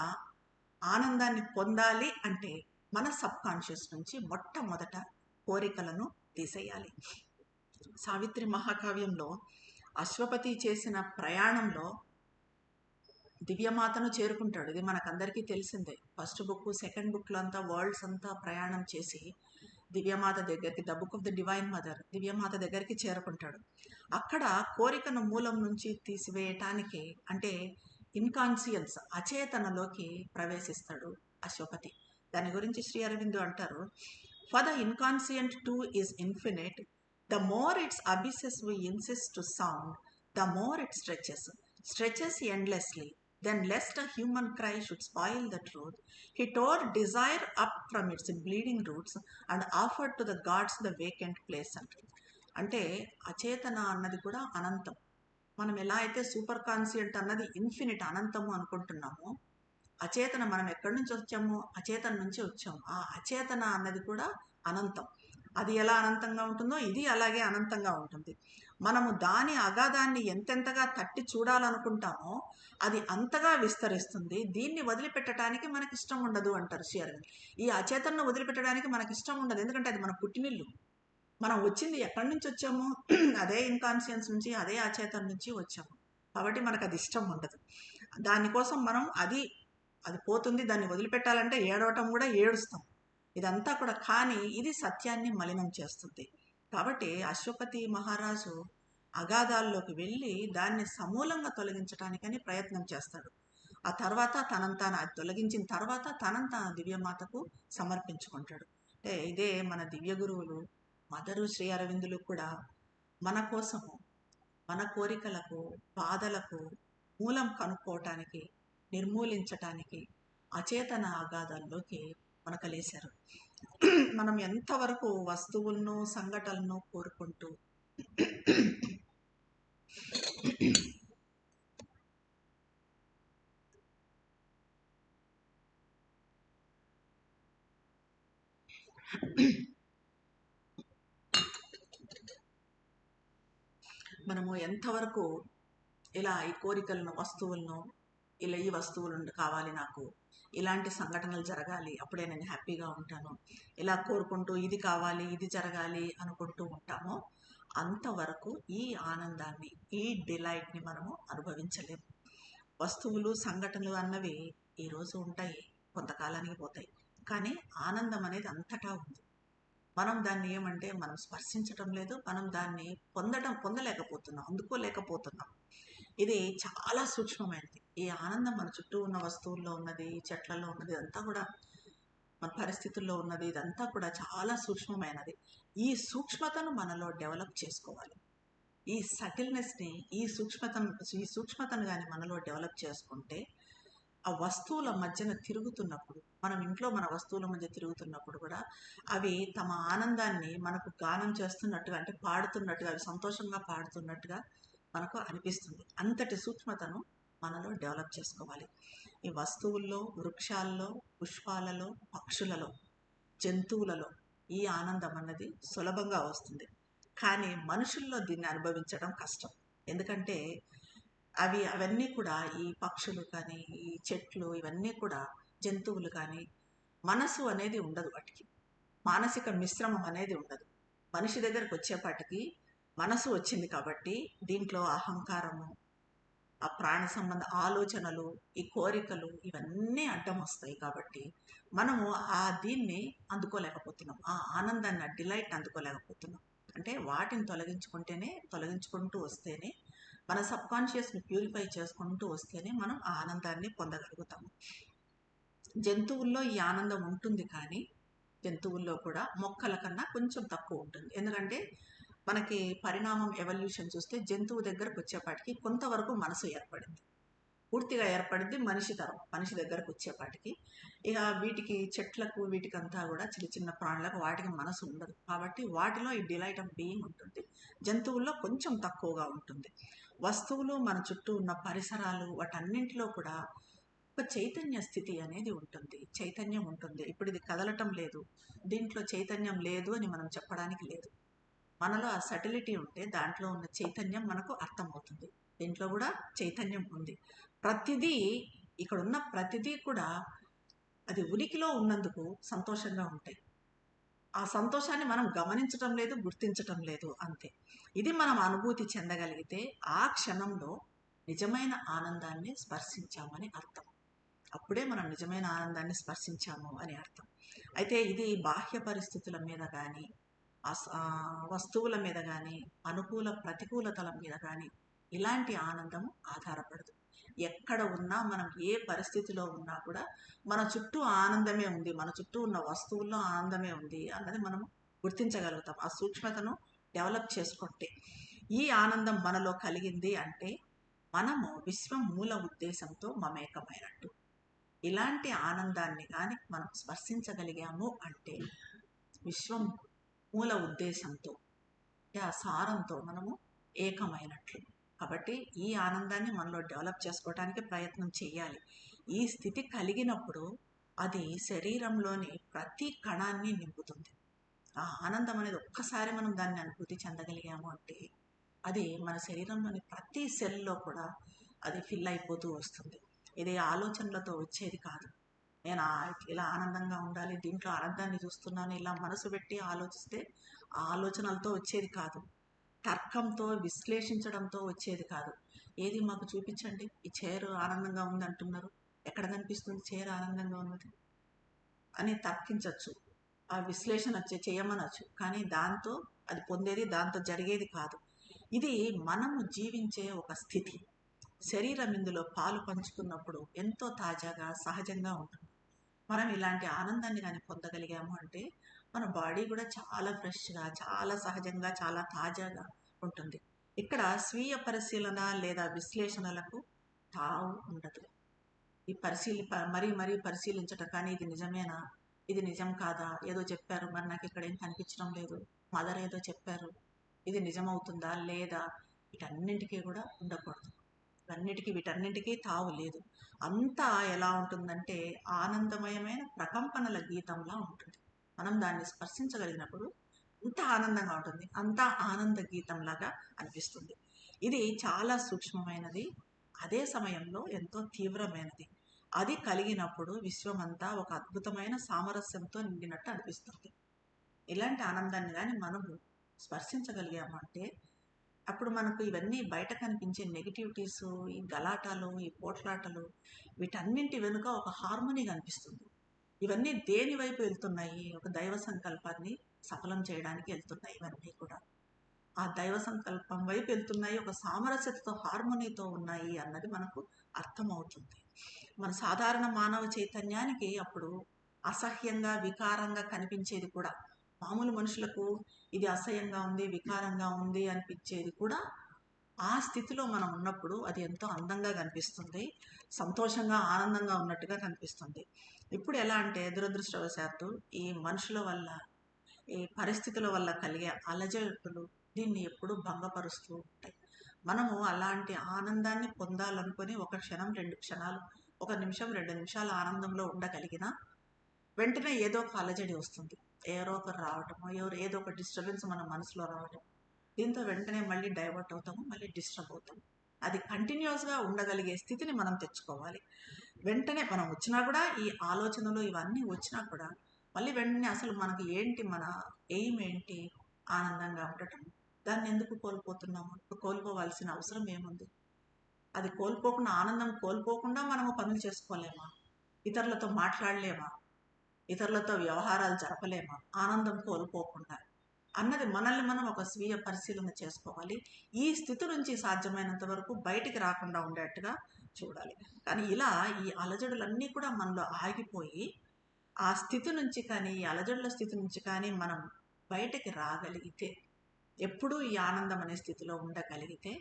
ఆనందాన్ని పొందాలి అంటే మన సబ్కాన్షియస్ నుంచి మొట్టమొదట కోరికలను తీసేయాలి. సావిత్రి మహాకావ్యంలో అశ్వపతి చేసిన ప్రయాణంలో దివ్యమాతను చేరుకుంటాడు. ఇది మనకందరికీ తెలిసిందే. ఫస్ట్ బుక్, సెకండ్ బుక్లో అంతా వరల్డ్స్ అంతా ప్రయాణం చేసి దివ్యమాత దగ్గరికి, the book of the divine mother, దివ్యమాత దగ్గరికి చేరుకుంటాడు. అక్కడ కోరికను మూలం నుంచి తీసివేయటానికి, అంటే ఇన్కాన్షియన్స్, అచేతనలోకి ప్రవేశిస్తాడు అశ్వపతి. దాని గురించి శ్రీ అరవిందో అంటారు, for the inconscient too is infinite, the more its abysses we insist to sound, the more it stretches endlessly. Then lest a human cry should spoil the truth, he tore desire up from its bleeding roots and offered to the gods the vacant place. అంటే అచేతన అన్నది కూడా అనంతం. మనం ఎలా అయితే super conscient అన్నది infinite, అనంతము అనుకుంటున్నామో, అచేతన మనం ఎక్కడి నుంచి వచ్చామో అచేతన నుంచి వచ్చాము. ఆ అచేతన అన్నది కూడా అనంతం. అది ఎలా అనంతంగా ఉంటుందో ఇది అలాగే అనంతంగా ఉంటుంది. మనము దాని అగాధాన్ని ఎంతెంతగా తట్టి చూడాలనుకుంటామో అది అంతగా విస్తరిస్తుంది. దీన్ని వదిలిపెట్టడానికి మనకి ఇష్టం ఉండదు అంటారు శ్రీ అరవింద్. ఈ అచేతనను వదిలిపెట్టడానికి మనకి ఇష్టం ఉండదు, ఎందుకంటే అది మన పుట్టినిల్లు. మనం వచ్చింది ఎక్కడి నుంచి వచ్చాము, అదే ఇన్కాన్షియన్స్ నుంచి, అదే అచేతన నుంచి వచ్చాము. కాబట్టి మనకు అది ఇష్టం ఉండదు. దానికోసం మనం అది పోతుంది, దాన్ని వదిలిపెట్టాలంటే ఏడవటం కూడా ఏడుస్తాం, ఇదంతా కూడా. కానీ ఇది సత్యాన్ని మలినం చేస్తుంది. కాబట్టి అశ్వపతి మహారాజు అగాధాల్లోకి వెళ్ళి దాన్ని సమూలంగా తొలగించడానికని ప్రయత్నం చేస్తాడు. ఆ తర్వాత తనంతాను తొలగించిన తర్వాత తనంతాను దివ్యమాతకు సమర్పించుకుంటాడు. అంటే ఇదే మన దివ్య గురువులు మదరు శ్రీ అరవిందులు కూడా మన కోసము, మన కోరికలకు, బాధలకు, మూలం కనుక్కోవటానికి, నిర్మూలించటానికి అచేతన అగాధాల్లోకి మనకలేశారు. మనం ఎంతవరకు వస్తువులను, సంఘటనలను కోరుకుంటూ మనము ఎంతవరకు ఇలా ఈ కోరికలను, వస్తువులను, ఇలా ఈ వస్తువులు కావాలి నాకు, ఇలాంటి సంఘటనలు జరగాలి అప్పుడే నేను హ్యాపీగా ఉంటాను, ఇలా కోరుకుంటూ ఇది కావాలి ఇది జరగాలి అనుకుంటూ ఉంటామో అంతవరకు ఈ ఆనందాన్ని, ఈ డిలైట్ని మనము అనుభవించలేము. వస్తువులు, సంఘటనలు అన్నవి ఈరోజు ఉంటాయి, కొంతకాలానికి పోతాయి, కానీ ఆనందం అనేది అంతటా ఉంది. మనం దాన్ని ఏమంటే మనం స్పర్శించటం లేదు, మనం దాన్ని పొందలేకపోతున్నాం, అందుకోలేకపోతున్నాం. ఇది చాలా సూక్ష్మమైనది. ఈ ఆనందం మన చుట్టూ ఉన్న వస్తువుల్లో ఉన్నది, చెట్లలో ఉన్నది, ఇదంతా కూడా మన పరిస్థితుల్లో ఉన్నది, ఇదంతా కూడా చాలా సూక్ష్మమైనది. ఈ సూక్ష్మతను మనలో డెవలప్ చేసుకోవాలి. ఈ సటిల్నెస్ని, ఈ సూక్ష్మతను కానీ మనలో డెవలప్ చేసుకుంటే ఆ వస్తువుల మధ్యన తిరుగుతున్నప్పుడు, మనం ఇంట్లో మన వస్తువుల మధ్య తిరుగుతున్నప్పుడు కూడా అవి తమ ఆనందాన్ని మనకు గానం చేస్తున్నట్టుగా, అంటే పాడుతున్నట్టుగా, అవి సంతోషంగా పాడుతున్నట్టుగా మనకు అనిపిస్తుంది. అంతటి సూక్ష్మతను మనలో డెవలప్ చేసుకోవాలి. ఈ వస్తువుల్లో, వృక్షాల్లో, పుష్పాలలో, పక్షులలో, జంతువులలో ఈ ఆనందం అన్నది సులభంగా వస్తుంది. కానీ మనుషుల్లో దీన్ని అనుభవించడం కష్టం. ఎందుకంటే అవన్నీ కూడా, ఈ పక్షులు కానీ, ఈ చెట్లు, ఇవన్నీ కూడా, జంతువులు కానీ, మనసు అనేది ఉండదు వాటికి, మానసిక మిశ్రమం అనేది ఉండదు. మనిషి దగ్గరకు వచ్చేపాటికి మనసు వచ్చింది కాబట్టి దీంట్లో అహంకారము, ఆ ప్రాణ సంబంధ ఆలోచనలు, ఈ కోరికలు, ఇవన్నీ అడ్డం వస్తాయి. కాబట్టి మనము దీన్ని అందుకోలేకపోతున్నాం, ఆ ఆనందాన్ని, ఆ డిలైట్ అందుకోలేకపోతున్నాం. అంటే వాటిని తొలగించుకుంటూ వస్తేనే, మన సబ్కాన్షియస్ని ప్యూరిఫై చేసుకుంటూ వస్తేనే మనం ఆ ఆనందాన్ని పొందగలుగుతాము. జంతువుల్లో ఈ ఆనందం ఉంటుంది, కానీ జంతువుల్లో కూడా మొక్కల కన్నా కొంచెం తక్కువ ఉంటుంది. ఎందుకంటే మనకి పరిణామం, ఎవల్యూషన్ చూస్తే జంతువు దగ్గరకు వచ్చేపాటికి కొంతవరకు మనసు ఏర్పడింది, పూర్తిగా ఏర్పడింది మనిషి దగ్గరకు వచ్చేపాటికి. ఇక వీటికి, చెట్లకు, వీటికంతా కూడా చిన్న చిన్న ప్రాణులకు, వాటికి మనసు ఉండదు. కాబట్టి వాటిలో ఈ డిలైట్ ఆఫ్ బీయింగ్ ఉంటుంది, జంతువుల్లో కొంచెం తక్కువగా ఉంటుంది. వస్తువులు, మన చుట్టూ ఉన్న పరిసరాలు, వాటన్నింటిలో కూడా ఒక చైతన్య స్థితి అనేది ఉంటుంది, చైతన్యం ఉంటుంది. ఇప్పుడు ఇది కదలటం లేదు, దీంట్లో చైతన్యం లేదు అని మనం చెప్పడానికి లేదు. మనలో ఆ సటిలిటీ ఉంటే దాంట్లో ఉన్న చైతన్యం మనకు అర్థమవుతుంది. దీంట్లో కూడా చైతన్యం ఉంది. ప్రతిదీ, ఇక్కడ ఉన్న ప్రతిదీ కూడా అది ఉనికిలో ఉన్నందుకు సంతోషంగా ఉంటాయి. ఆ సంతోషాన్ని మనం గమనించటం లేదు, గుర్తించటం లేదు, అంతే. ఇది మనం అనుభూతి చెందగలిగితే ఆ క్షణంలో నిజమైన ఆనందాన్ని స్పర్శించామని అర్థం. అప్పుడే మనం నిజమైన ఆనందాన్ని స్పర్శించాము అని అర్థం. అయితే ఇది బాహ్య పరిస్థితుల మీద కానీ, వస్తువుల మీద కానీ, అనుకూల ప్రతికూలతల మీద కానీ ఇలాంటి ఆనందం ఆధారపడదు. ఎక్కడ ఉన్నా, మనం ఏ పరిస్థితిలో ఉన్నా కూడా మన చుట్టూ ఆనందమే ఉంది, మన చుట్టూ ఉన్న వస్తువుల్లో ఆనందమే ఉంది అన్నది మనం గుర్తించగలుగుతాం. ఆ సూక్ష్మతను డెవలప్ చేసుకుంటే ఈ ఆనందం మనలో కలిగింది అంటే మనము విశ్వం మూల ఉద్దేశంతో మమేకమైనట్టు. ఇలాంటి ఆనందాన్ని కానీ మనం స్పర్శించగలిగాము అంటే విశ్వం మూల ఉద్దేశంతో, ఆ సారంతో మనము ఏకమైనట్లు. కాబట్టి ఈ ఆనందాన్ని మనలో డెవలప్ చేసుకోవడానికి ప్రయత్నం చేయాలి. ఈ స్థితి కలిగినప్పుడు అది శరీరంలోని ప్రతి కణాన్ని నింపుతుంది. ఆ ఆనందం అనేది ఒక్కసారి మనం దాన్ని అనుభూతి చెందగలిగాము అంటే అది మన శరీరంలోని ప్రతి సెల్లో కూడా అది ఫిల్ అయిపోతూ వస్తుంది. ఇది ఆలోచనలతో వచ్చేది కాదు. నేను ఇలా ఆనందంగా ఉండాలి, దీంట్లో ఆనందాన్ని చూస్తున్నాను, ఇలా మనసు పెట్టి ఆలోచిస్తే ఆ ఆలోచనలతో వచ్చేది కాదు. తర్కంతో, విశ్లేషించడంతో వచ్చేది కాదు. ఏది మాకు చూపించండి, ఈ చైర్ ఆనందంగా ఉంది అంటున్నారు, ఎక్కడ కనిపిస్తుంది చైర్ ఆనందంగా ఉన్నది అని తర్కించవచ్చు, ఆ విశ్లేషణ చేయమనొచ్చు. కానీ దాంతో అది పొందేది, దాంతో జరిగేది కాదు. ఇది మనము జీవించే ఒక స్థితి. శరీరం ఇందులో పాలు పంచుకున్నప్పుడు ఎంతో తాజాగా, సహజంగా ఉంటుంది. మనం ఇలాంటి ఆనందాన్ని కానీ పొందగలిగాము అంటే మన బాడీ కూడా చాలా ఫ్రెష్గా, చాలా సహజంగా, చాలా తాజాగా ఉంటుంది. ఇక్కడ స్వీయ పరిశీలన లేదా విశ్లేషణలకు తావు ఉండదు. ఈ మరీ మరీ పరిశీలించటం, కానీ ఇది నిజమేనా, ఇది నిజం కాదా, ఏదో చెప్పారు మరి నాకు ఇక్కడ ఏం కనిపించడం లేదు, మదర్ ఏదో చెప్పారు, ఇది నిజమవుతుందా లేదా, వీటన్నింటికీ కూడా ఉండకూడదు. వీటన్నింటికీ తావు లేదు. అంతా ఎలా ఉంటుందంటే ఆనందమయమైన ప్రకంపనల గీతంలా ఉంటుంది. మనం దాన్ని స్పర్శించగలిగినప్పుడు అంత ఆనందంగా ఉంటుంది, అంతా ఆనంద గీతంలాగా అనిపిస్తుంది. ఇది చాలా సూక్ష్మమైనది, అదే సమయంలో ఎంతో తీవ్రమైనది. అది కలిగినప్పుడు విశ్వమంతా ఒక అద్భుతమైన సామరస్యంతో నిండినట్టు అనిపిస్తుంది. ఇలాంటి ఆనందాన్ని కానీ మనము స్పర్శించగలిగామంటే అప్పుడు మనకు ఇవన్నీ బయట కనిపించే నెగిటివిటీస్, ఈ గలాటాలు, ఈ పోట్లాటలు, వీటన్నింటి వెనుక ఒక హార్మోనీ కనిపిస్తుంది. ఇవన్నీ దేని వైపు వెళ్తున్నాయి? ఒక దైవ సంకల్పాన్ని సఫలం చేయడానికి వెళ్తున్నాయి. ఇవన్నీ కూడా ఆ దైవ సంకల్పం వైపు వెళ్తున్నాయి, ఒక సామరస్యతతో హార్మోనీతో ఉన్నాయి అన్నది మనకు అర్థమవుతుంది. మన సాధారణ మానవ చైతన్యానికి అప్పుడు అసహ్యంగా వికారంగా కనిపించేది కూడా, మామూలు మనుషులకు ఇది అసహ్యంగా ఉంది, వికారంగా ఉంది అనిపించేది కూడా ఆ స్థితిలో మనం ఉన్నప్పుడు అది ఎంతో అందంగా కనిపిస్తుంది, సంతోషంగా ఆనందంగా ఉన్నట్టుగా కనిపిస్తుంది. ఇప్పుడు ఎలా అంటే దురదృష్టవశాత్తు ఈ మనుషుల వల్ల, ఈ పరిస్థితుల వల్ల కలిగే అలజడులు దీన్ని ఎప్పుడూ భంగపరుస్తూ ఉంటాయి. మనము అలాంటి ఆనందాన్ని పొందాలనుకొని ఒక క్షణం, 2 క్షణాలు, 1 నిమిషం, 2 నిమిషాల ఆనందంలో ఉండగలిగినా వెంటనే ఏదో ఒక అలజడి వస్తుంది. ఎవరో ఒకరు రావటము, ఏదో ఒక డిస్టర్బెన్స్ మన మనసులో రావటం, దీంతో వెంటనే మళ్ళీ డైవర్ట్ అవుతాము, మళ్ళీ డిస్టర్బ్ అవుతాము. అది కంటిన్యూస్గా ఉండగలిగే స్థితిని మనం తెచ్చుకోవాలి. వెంటనే మనం వచ్చినా కూడా, ఈ ఆలోచనలు ఇవన్నీ వచ్చినా కూడా మళ్ళీ వెంటనే అసలు మనకి ఏంటి, మన ఎయిమ్ ఏంటి, ఆనందంగా ఉండటం. దాన్ని ఎందుకు కోల్పోతున్నాము? కోల్పోవాల్సిన అవసరం ఏముంది? అది కోల్పోకుండా, ఆనందం కోల్పోకుండా మనము పనులు చేసుకోలేమా? ఇతరులతో మాట్లాడలేమా? ఇతరులతో వ్యవహారాలు జరపలేమా ఆనందం కోల్పోకుండా అన్నది మనల్ని మనం ఒక స్వీయ పరిశీలన చేసుకోవాలి. ఈ స్థితి నుంచి సాధ్యమైనంత వరకు బయటికి రాకుండా ఉండేట్టుగా చూడాలి. కానీ ఇలా ఈ అలజడులన్నీ కూడా మనలో ఆగిపోయి ఆ స్థితి నుంచి కానీ, ఈ అలజడుల స్థితి నుంచి కానీ మనం బయటికి రాగలిగితే, ఎప్పుడూ ఈ ఆనందం అనే స్థితిలో ఉండగలిగితే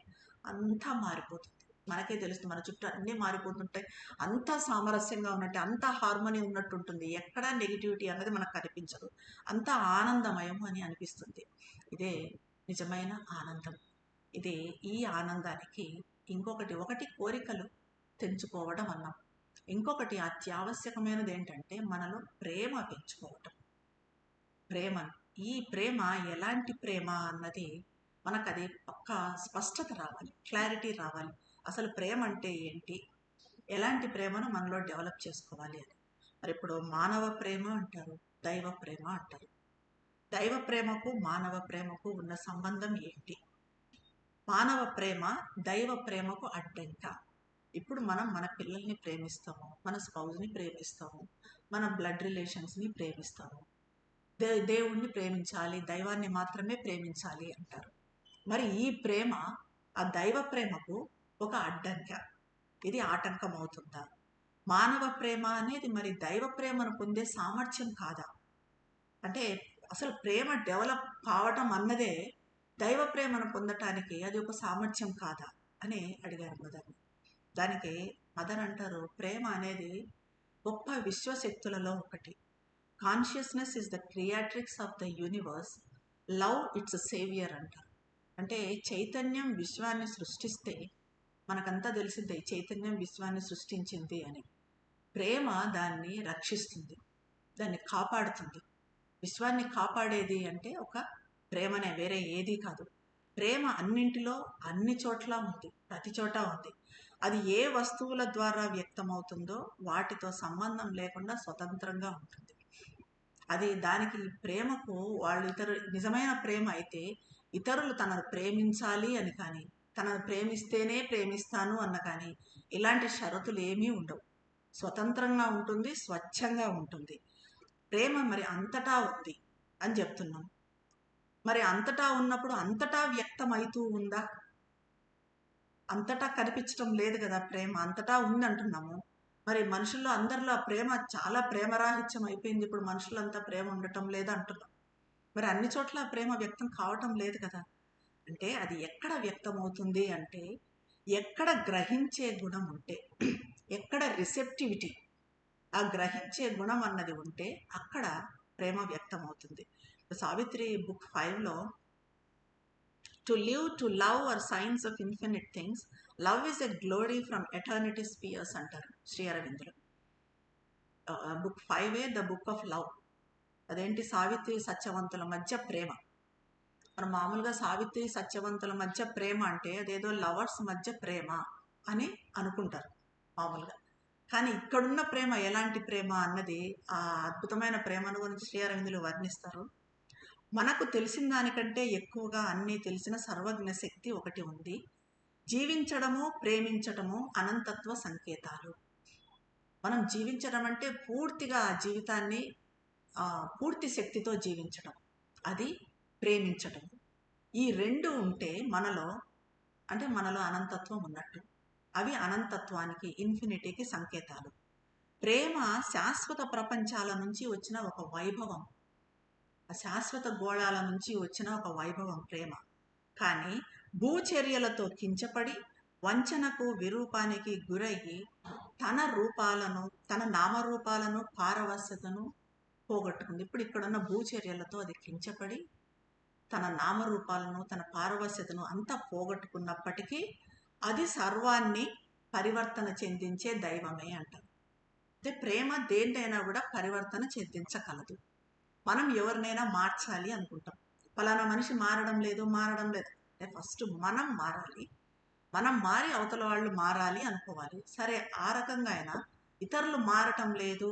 అంతా మారిపోతుంది. మనకే తెలుస్తుంది, మన చుట్టూ అన్నీ మారిపోతుంటాయి, అంతా సామరస్యంగా ఉన్నట్టు, అంతా హార్మోనీ ఉన్నట్టు ఉంటుంది, ఎక్కడా నెగిటివిటీ అన్నది మనకు కనిపించదు, అంతా ఆనందమయం అని అనిపిస్తుంది. ఇదే నిజమైన ఆనందం. ఇదే ఈ ఆనందానికి ఒకటి కోరికలు తెంచుకోవడం అన్నాం, ఇంకొకటి అత్యావశ్యకమైనది ఏంటంటే మనలో ప్రేమ పెంచుకోవటం. ప్రేమ, ఈ ప్రేమ ఎలాంటి ప్రేమ అన్నది మనకు అది పక్కా స్పష్టత రావాలి, క్లారిటీ రావాలి. అసలు ప్రేమ అంటే ఏంటి, ఎలాంటి ప్రేమను మనలో డెవలప్ చేసుకోవాలి అని. మరి ఇప్పుడు మానవ ప్రేమ అంటారు, దైవ ప్రేమ అంటారు. దైవ ప్రేమకు మానవ ప్రేమకు ఉన్న సంబంధం ఏంటి? మానవ ప్రేమ దైవ ప్రేమకు అడ్డంక. ఇప్పుడు మనం మన పిల్లల్ని ప్రేమిస్తాము, మన స్పౌజ్ని ప్రేమిస్తాము, మన బ్లడ్ రిలేషన్స్ని ప్రేమిస్తాము. దేవుణ్ణి ప్రేమించాలి, దైవాన్ని మాత్రమే ప్రేమించాలి అంటారు. మరి ఈ ప్రేమ ఆ దైవ ప్రేమకు ఒక అడ్డంక, ఇది ఆటంకం అవుతుందా? మానవ ప్రేమ అనేది మరి దైవ ప్రేమను పొందే సామర్థ్యం కాదా? అంటే అసలు ప్రేమ డెవలప్ కావటం అన్నదే దైవ ప్రేమను పొందటానికి అది ఒక సామర్థ్యం కాదా అని అడిగారు మదర్. దానికి మదర్ అంటారు, ప్రేమ అనేది గొప్ప విశ్వశక్తులలో ఒకటి. Consciousness is the creatrix of the universe, love its saviour అంటారు. అంటే చైతన్యం విశ్వాన్ని సృష్టిస్తే, మనకంతా తెలిసిందే చైతన్యం విశ్వాన్ని సృష్టించింది అని, ప్రేమ దాన్ని రక్షిస్తుంది, దాన్ని కాపాడుతుంది. విశ్వాన్ని కాపాడేది అంటే ఒక ప్రేమనే, వేరే ఏదీ కాదు. ప్రేమ అన్నింటిలో, అన్ని చోట్ల ఉంది, ప్రతి చోట ఉంది. అది ఏ వస్తువుల ద్వారా వ్యక్తమవుతుందో వాటితో సంబంధం లేకుండా స్వతంత్రంగా ఉంటుంది. అది దానికి ప్రేమకు వాళ్ళు నిజమైన ప్రేమ అయితే ఇతరులు తనను ప్రేమించాలి అని కానీ, తనను ప్రేమిస్తేనే ప్రేమిస్తాను అన్న కానీ ఇలాంటి షరతులు ఏమీ ఉండవు. స్వతంత్రంగా ఉంటుంది, స్వచ్ఛంగా ఉంటుంది. ప్రేమ మరి అంతటా ఉంది అని చెప్తున్నాం. మరి అంతటా ఉన్నప్పుడు అంతటా వ్యక్తం అవుతూ ఉందా? అంతటా కనిపించడం లేదు కదా ప్రేమ, అంతటా ఉంది అంటున్నాము. మరి మనుషుల్లో అందరిలో ప్రేమ చాలా ప్రేమరాహిత్యం అయిపోయింది, ఇప్పుడు మనుషులంతా ప్రేమ ఉండటం లేదు అంటున్నాం. మరి అన్ని చోట్ల ప్రేమ వ్యక్తం కావటం లేదు కదా. అంటే అది ఎక్కడ వ్యక్తం అవుతుంది అంటే ఎక్కడ గ్రహించే గుణం ఉంటే, ఎక్కడ రిసెప్టివిటీ, ఆ గ్రహించే గుణం అన్నది ఉంటే అక్కడ ప్రేమ వ్యక్తం అవుతుంది. సావిత్రి బుక్ 5లో to live to love are signs of infinite things, love is a glory from eternity spheres అంటారు శ్రీ అరవిందులు. Book 5 the book of love. అదేంటి, సావిత్రి సత్యవంతుల మధ్య ప్రేమ. మనం మామూలుగా సావిత్రి సత్యవంతుల మధ్య ప్రేమ అంటే అదేదో లవర్స్ మధ్య ప్రేమ అని అనుకుంటారు మామూలుగా. కానీ ఇక్కడున్న ప్రేమ ఎలాంటి ప్రేమ అన్నది, ఆ అద్భుతమైన ప్రేమను గురించి శ్రీ అరవిందులు వర్ణిస్తారు. మనకు తెలిసిన దానికంటే ఎక్కువగా అన్నీ తెలిసిన సర్వజ్ఞ శక్తి ఒకటి ఉంది. జీవించడము, ప్రేమించటము అనంతత్వ సంకేతాలు. మనం జీవించడం అంటే పూర్తిగా ఆ జీవితాన్ని పూర్తి శక్తితో జీవించడం, అది ప్రేమించటం. ఈ రెండు ఉంటే మనలో అనంతత్వం ఉన్నట్టు. అవి అనంతత్వానికి, ఇన్ఫినిటీకి సంకేతాలు. ప్రేమ శాశ్వత ప్రపంచాల నుంచి వచ్చిన ఒక వైభవం, శాశ్వత గోళాల నుంచి వచ్చిన ఒక వైభవం ప్రేమ. కానీ భూచర్యలతో కించపడి వంచనకు, విరూపానికి గురయ్యి తన నామరూపాలను, పారవస్యతను పోగొట్టుకుంది. ఇప్పుడు ఇక్కడున్న భూచర్యలతో అది కించపడి తన నామరూపాలను, తన పారవస్యతను అంతా పోగొట్టుకున్నప్పటికీ అది సర్వాన్ని పరివర్తన చెందించే దైవమే అంటారు. అంటే ప్రేమ దేన్నైనా కూడా పరివర్తన చెందించగలదు. మనం ఎవరినైనా మార్చాలి అనుకుంటాం, ఫలానా మనిషి మారడం లేదు అంటే ఫస్ట్ మనం మారాలి. మనం మారి అవతల వాళ్ళు మారాలి అనుకోవాలి. సరే, ఆ రకంగా అయినా ఇతరులు మారటం లేదు,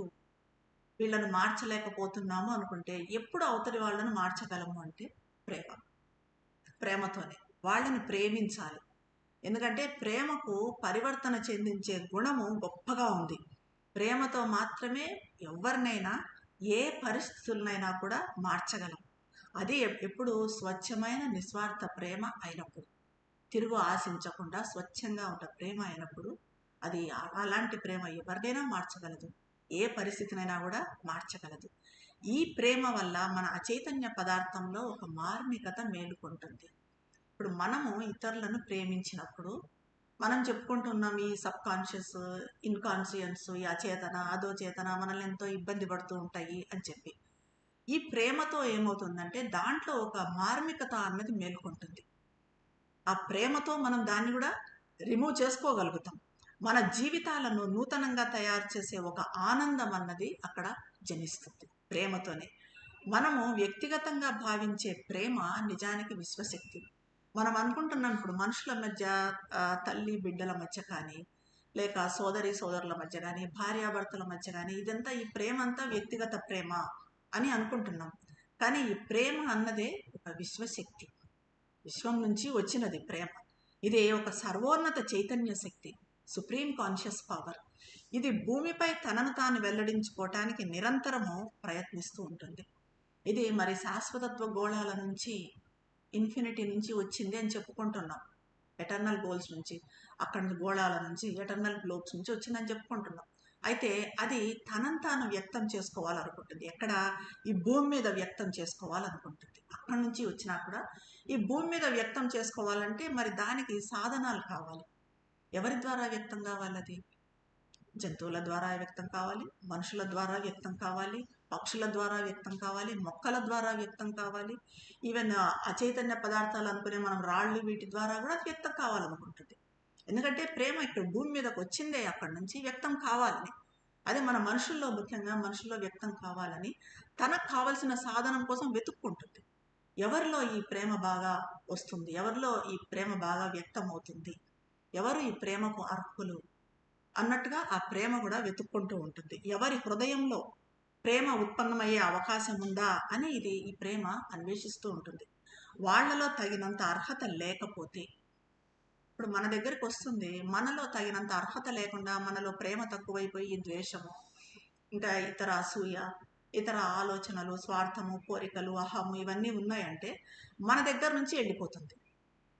వీళ్ళను మార్చలేకపోతున్నాము అనుకుంటే ఎప్పుడు అవతలి వాళ్ళను మార్చగలము అంటే ప్రేమతోనే. వాళ్ళని ప్రేమించాలి. ఎందుకంటే ప్రేమకు పరివర్తన చెందించే గుణము గొప్పగా ఉంది. ప్రేమతో మాత్రమే ఎవరినైనా, ఏ పరిస్థితులనైనా కూడా మార్చగలం. అది ఎప్పుడు స్వచ్ఛమైన నిస్వార్థ ప్రేమ అయినప్పుడు, తిరుగు ఆశించకుండా స్వచ్ఛంగా ఉన్న ప్రేమ అయినప్పుడు, అది అలాంటి ప్రేమ ఎవరినైనా మార్చగలదు, ఏ పరిస్థితినైనా కూడా మార్చగలదు. ఈ ప్రేమ వల్ల మన అచైతన్య పదార్థంలో ఒక మార్మికత మేలుకుంటుంది. ఇప్పుడు మనము ఇతరులను ప్రేమించినప్పుడు మనం చెప్పుకుంటున్నాం, ఈ సబ్ కాన్షియస్, ఇన్కాన్షియన్స్, ఈ అచేతన, అధోచేతన మనల్ని ఎంతో ఇబ్బంది పడుతూ ఉంటాయి అని చెప్పి, ఈ ప్రేమతో ఏమవుతుందంటే దాంట్లో ఒక మార్మికత అన్నది మేలుకుంటుంది. ఆ ప్రేమతో మనం దాన్ని కూడా రిమూవ్ చేసుకోగలుగుతాం. మన జీవితాలను నూతనంగా తయారు చేసే ఒక ఆనందం అన్నది అక్కడ జనిస్తుంది ప్రేమతోనే. మనము వ్యక్తిగతంగా భావించే ప్రేమ నిజానికి విశ్వశక్తి. మనం అనుకుంటున్నాం ఇప్పుడు మనుషుల మధ్య, తల్లి బిడ్డల మధ్య కానీ, లేక సోదరి సోదరుల మధ్య కానీ, భార్యాభర్తల మధ్య కానీ, ఇదంతా ఈ ప్రేమ అంతా వ్యక్తిగత ప్రేమ అని అనుకుంటున్నాం. కానీ ఈ ప్రేమ అన్నదే ఒక విశ్వశక్తి, విశ్వం నుంచి వచ్చినది ప్రేమ. ఇది ఒక సర్వోన్నత చైతన్య శక్తి, సుప్రీం కాన్షియస్ పవర్. ఇది భూమిపై తనను తాను వెల్లడించుకోవటానికి నిరంతరము ప్రయత్నిస్తూ ఉంటుంది. ఇది మరి శాశ్వతత్వ గోళాల నుంచి, ఇన్ఫినిటీ నుంచి వచ్చింది అని చెప్పుకుంటున్నాం. ఎటర్నల్ గోల్స్ నుంచి, అక్కడి గోళాల నుంచి, ఎటర్నల్ గ్లోబ్స్ నుంచి వచ్చిందని చెప్పుకుంటున్నాం. అయితే అది తనను తాను వ్యక్తం చేసుకోవాలనుకుంటుంది. ఎక్కడ? ఈ భూమి మీద వ్యక్తం చేసుకోవాలనుకుంటుంది. అక్కడి నుంచి వచ్చినా కూడా ఈ భూమి మీద వ్యక్తం చేసుకోవాలంటే మరి దానికి సాధనాలు కావాలి. ఎవరి ద్వారా వ్యక్తం కావాలి? అది జంతువుల ద్వారా వ్యక్తం కావాలి, మనుషుల ద్వారా వ్యక్తం కావాలి, పక్షుల ద్వారా వ్యక్తం కావాలి, మొక్కల ద్వారా వ్యక్తం కావాలి, ఈవెన్ అచైతన్య పదార్థాలు అనుకునే మనం రాళ్ళు, వీటి ద్వారా కూడా వ్యక్తం కావాలనుకుంటుంది. ఎందుకంటే ప్రేమ ఇక్కడ భూమి మీదకి వచ్చిందే అక్కడి నుంచి వ్యక్తం కావాలని. అదే మన మనుషుల్లో, ముఖ్యంగా మనుషుల్లో వ్యక్తం కావాలని తనకు కావలసిన సాధనం కోసం వెతుక్కుంటుంది. ఎవరిలో ఈ ప్రేమ బాగా వస్తుంది, ఎవరిలో ఈ ప్రేమ బాగా వ్యక్తం అవుతుంది, ఎవరు ఈ ప్రేమకు అర్హులు అన్నట్టుగా ఆ ప్రేమ కూడా వెతుక్కుంటూ ఉంటుంది. ఎవరి హృదయంలో ప్రేమ ఉత్పన్నమయ్యే అవకాశం ఉందా అని ఈ ప్రేమ అన్వేషిస్తూ ఉంటుంది. వాళ్ళలో తగినంత అర్హత లేకపోతే, ఇప్పుడు మన దగ్గరికి వస్తుంది, మనలో తగినంత అర్హత లేకుండా మనలో ప్రేమ తక్కువైపోయి ద్వేషము, ఇంకా ఇతర అసూయ, ఇతర ఆలోచనలు, స్వార్థము, కోరికలు, అహము ఇవన్నీ ఉన్నాయంటే మన దగ్గర నుంచి వెళ్ళిపోతుంది,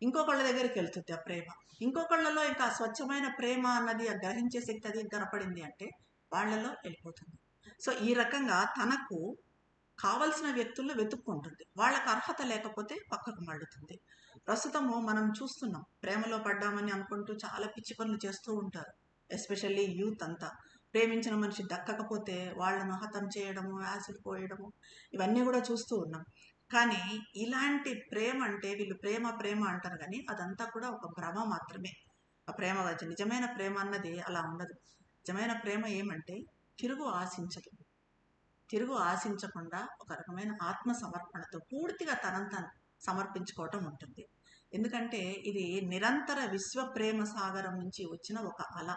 ఇంకొకళ్ళ దగ్గరికి వెళ్తుంది ఆ ప్రేమ. ఇంకొకళ్ళలో ఇంకా స్వచ్ఛమైన ప్రేమ అన్నది, ఆ గ్రహించే శక్తి అది కనపడింది అంటే వాళ్ళలో వెళ్ళిపోతుంది. సో ఈ రకంగా తనకు కావలసిన వ్యక్తులను వెతుక్కుంటుంది. వాళ్ళకు అర్హత లేకపోతే పక్కకు మళ్ళుతుంది. ప్రస్తుతము మనం చూస్తున్నాం, ప్రేమలో పడ్డామని అనుకుంటూ చాలా పిచ్చి పనులు చేస్తూ ఉంటారు. ఎస్పెషల్లీ యూత్ అంతా. ప్రేమించిన మనిషి దక్కకపోతే వాళ్ళను హతం చేయడము, యాసిడ్ పోయడము, ఇవన్నీ కూడా చూస్తూ ఉన్నాం. కానీ ఇలాంటి ప్రేమ అంటే వీళ్ళు ప్రేమ ప్రేమ అంటారు కానీ అదంతా కూడా ఒక భ్రమ మాత్రమే. ఆ ప్రేమ నిజమైన ప్రేమ అన్నది అలా ఉండదు. నిజమైన ప్రేమ ఏమంటే తిరుగు ఆశించదు. తిరుగు ఆశించకుండా ఒక రకమైన ఆత్మ సమర్పణతో పూర్తిగా తనను తాను సమర్పించుకోవటం ఉంటుంది. ఎందుకంటే ఇది నిరంతర విశ్వ ప్రేమ సాగరం నుంచి వచ్చిన ఒక అల.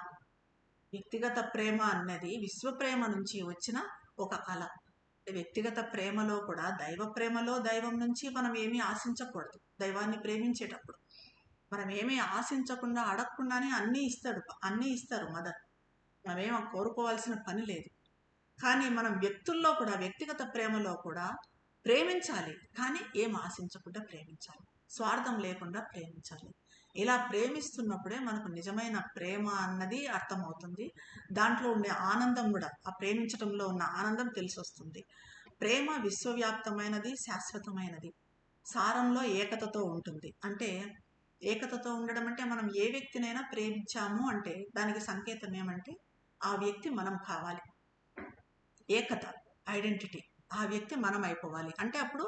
వ్యక్తిగత ప్రేమ అన్నది విశ్వ ప్రేమ నుంచి వచ్చిన ఒక అల. వ్యక్తిగత ప్రేమలో కూడా దైవ ప్రేమలో దైవం నుంచి మనం ఏమీ ఆశించకూడదు. దైవాన్ని ప్రేమించేటప్పుడు మనం ఏమీ ఆశించకుండా అడగకుండానే అన్నీ ఇస్తారు మదర్. మనమేమో కోరుకోవాల్సిన పని లేదు. కానీ మనం వ్యక్తుల్లో కూడా వ్యక్తిగత ప్రేమలో కూడా ప్రేమించాలి, కానీ ఏం ఆశించకుండా ప్రేమించాలి, స్వార్థం లేకుండా ప్రేమించాలి. ఇలా ప్రేమిస్తున్నప్పుడే మనకు నిజమైన ప్రేమ అన్నది అర్థమవుతుంది. దాంట్లో ఉండే ఆనందం కూడా, ఆ ప్రేమించడంలో ఉన్న ఆనందం తెలిసి వస్తుంది. ప్రేమ విశ్వవ్యాప్తమైనది, శాశ్వతమైనది, సారంలో ఏకతతో ఉంటుంది. అంటే ఏకతతో ఉండడం అంటే మనం ఏ వ్యక్తినైనా ప్రేమించాము అంటే దానికి సంకేతం ఏమంటే ఆ వ్యక్తి మనం కావాలి. ఏకత, ఐడెంటిటీ, ఆ వ్యక్తి మనం అయిపోవాలి. అంటే అప్పుడు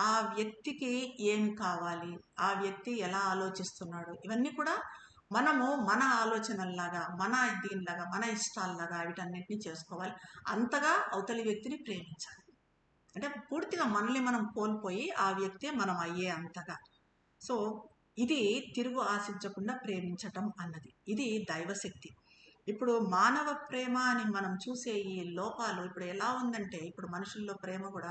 ఆ వ్యక్తికి ఏమి కావాలి, ఆ వ్యక్తి ఎలా ఆలోచిస్తున్నాడు, ఇవన్నీ కూడా మనము మన ఆలోచనల్లాగా, మన దీనిలాగా, మన ఇష్టాల్లాగా వీటన్నిటిని చేసుకోవాలి. అంతగా అవతలి వ్యక్తిని ప్రేమించాలి. అంటే పూర్తిగా మనల్ని మనం కోల్పోయి ఆ వ్యక్తే మనం అయ్యే అంతగా. సో ఇది తిరుగు ఆశించకుండా ప్రేమించటం అన్నది, ఇది దైవశక్తి. ఇప్పుడు మానవ ప్రేమ అని మనం చూసే ఈ లోపాలు ఇప్పుడు ఎలా ఉందంటే, ఇప్పుడు మనుషుల్లో ప్రేమ కూడా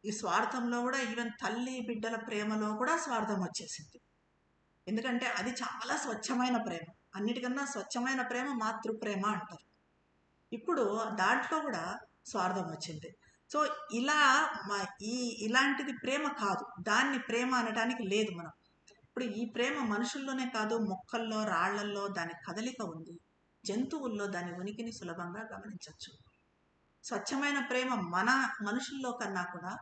ఈ స్వార్థంలో కూడా, ఈవెన్ తల్లి బిడ్డల ప్రేమలో కూడా స్వార్థం వచ్చేసింది. ఎందుకంటే అది చాలా స్వచ్ఛమైన ప్రేమ. అన్నిటికన్నా స్వచ్ఛమైన ప్రేమ మాతృప్రేమ అంటారు. ఇప్పుడు దాంట్లో కూడా స్వార్థం వచ్చింది. సో ఇలా ఇలాంటిది ప్రేమ కాదు, దాన్ని ప్రేమ అనడానికి లేదు. మనం ఇప్పుడు ఈ ప్రేమ మనుషుల్లోనే కాదు, మొక్కల్లో, రాళ్లల్లో దాని కదలిక ఉంది. జంతువుల్లో దాని ఉనికిని సులభంగా గమనించవచ్చు. స్వచ్ఛమైన ప్రేమ మన మనుషుల్లో కన్నా కూడా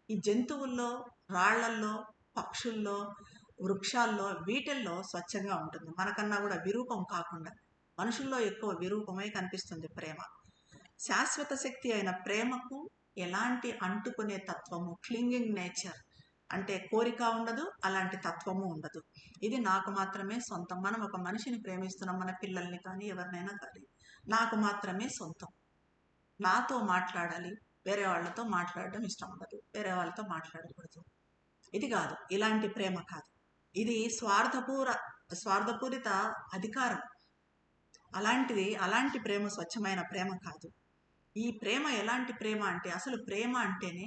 ఈ జంతువుల్లో, రాళ్లల్లో, పక్షుల్లో, వృక్షాల్లో, వీటిల్లో స్వచ్ఛంగా ఉంటుంది. మనకన్నా కూడా విరూపం కాకుండా మనుషుల్లో ఎక్కువ విరూపమై కనిపిస్తుంది ప్రేమ. శాశ్వత శక్తి అయిన ప్రేమకు ఎలాంటి అంటుకునే తత్వము, క్లింగింగ్ నేచర్ అంటే కోరిక ఉండదు, అలాంటి తత్వము ఉండదు. ఇది నాకు మాత్రమే సొంతం. మనం ఒక మనిషిని ప్రేమిస్తున్నాం, మన పిల్లల్ని కానీ ఎవరినైనా కానీ, నాకు మాత్రమే సొంతం, నాతో మాట్లాడాలి, వేరే వాళ్ళతో మాట్లాడడం ఇష్టం ఉండదు, వేరే వాళ్ళతో మాట్లాడకూడదు. ఇది కాదు, ఇలాంటి ప్రేమ కాదు. ఇది స్వార్థపూరిత అధికారం. అలాంటి ప్రేమ స్వచ్ఛమైన ప్రేమ కాదు. ఈ ప్రేమ ఎలాంటి ప్రేమ అంటే, అసలు ప్రేమ అంటేనే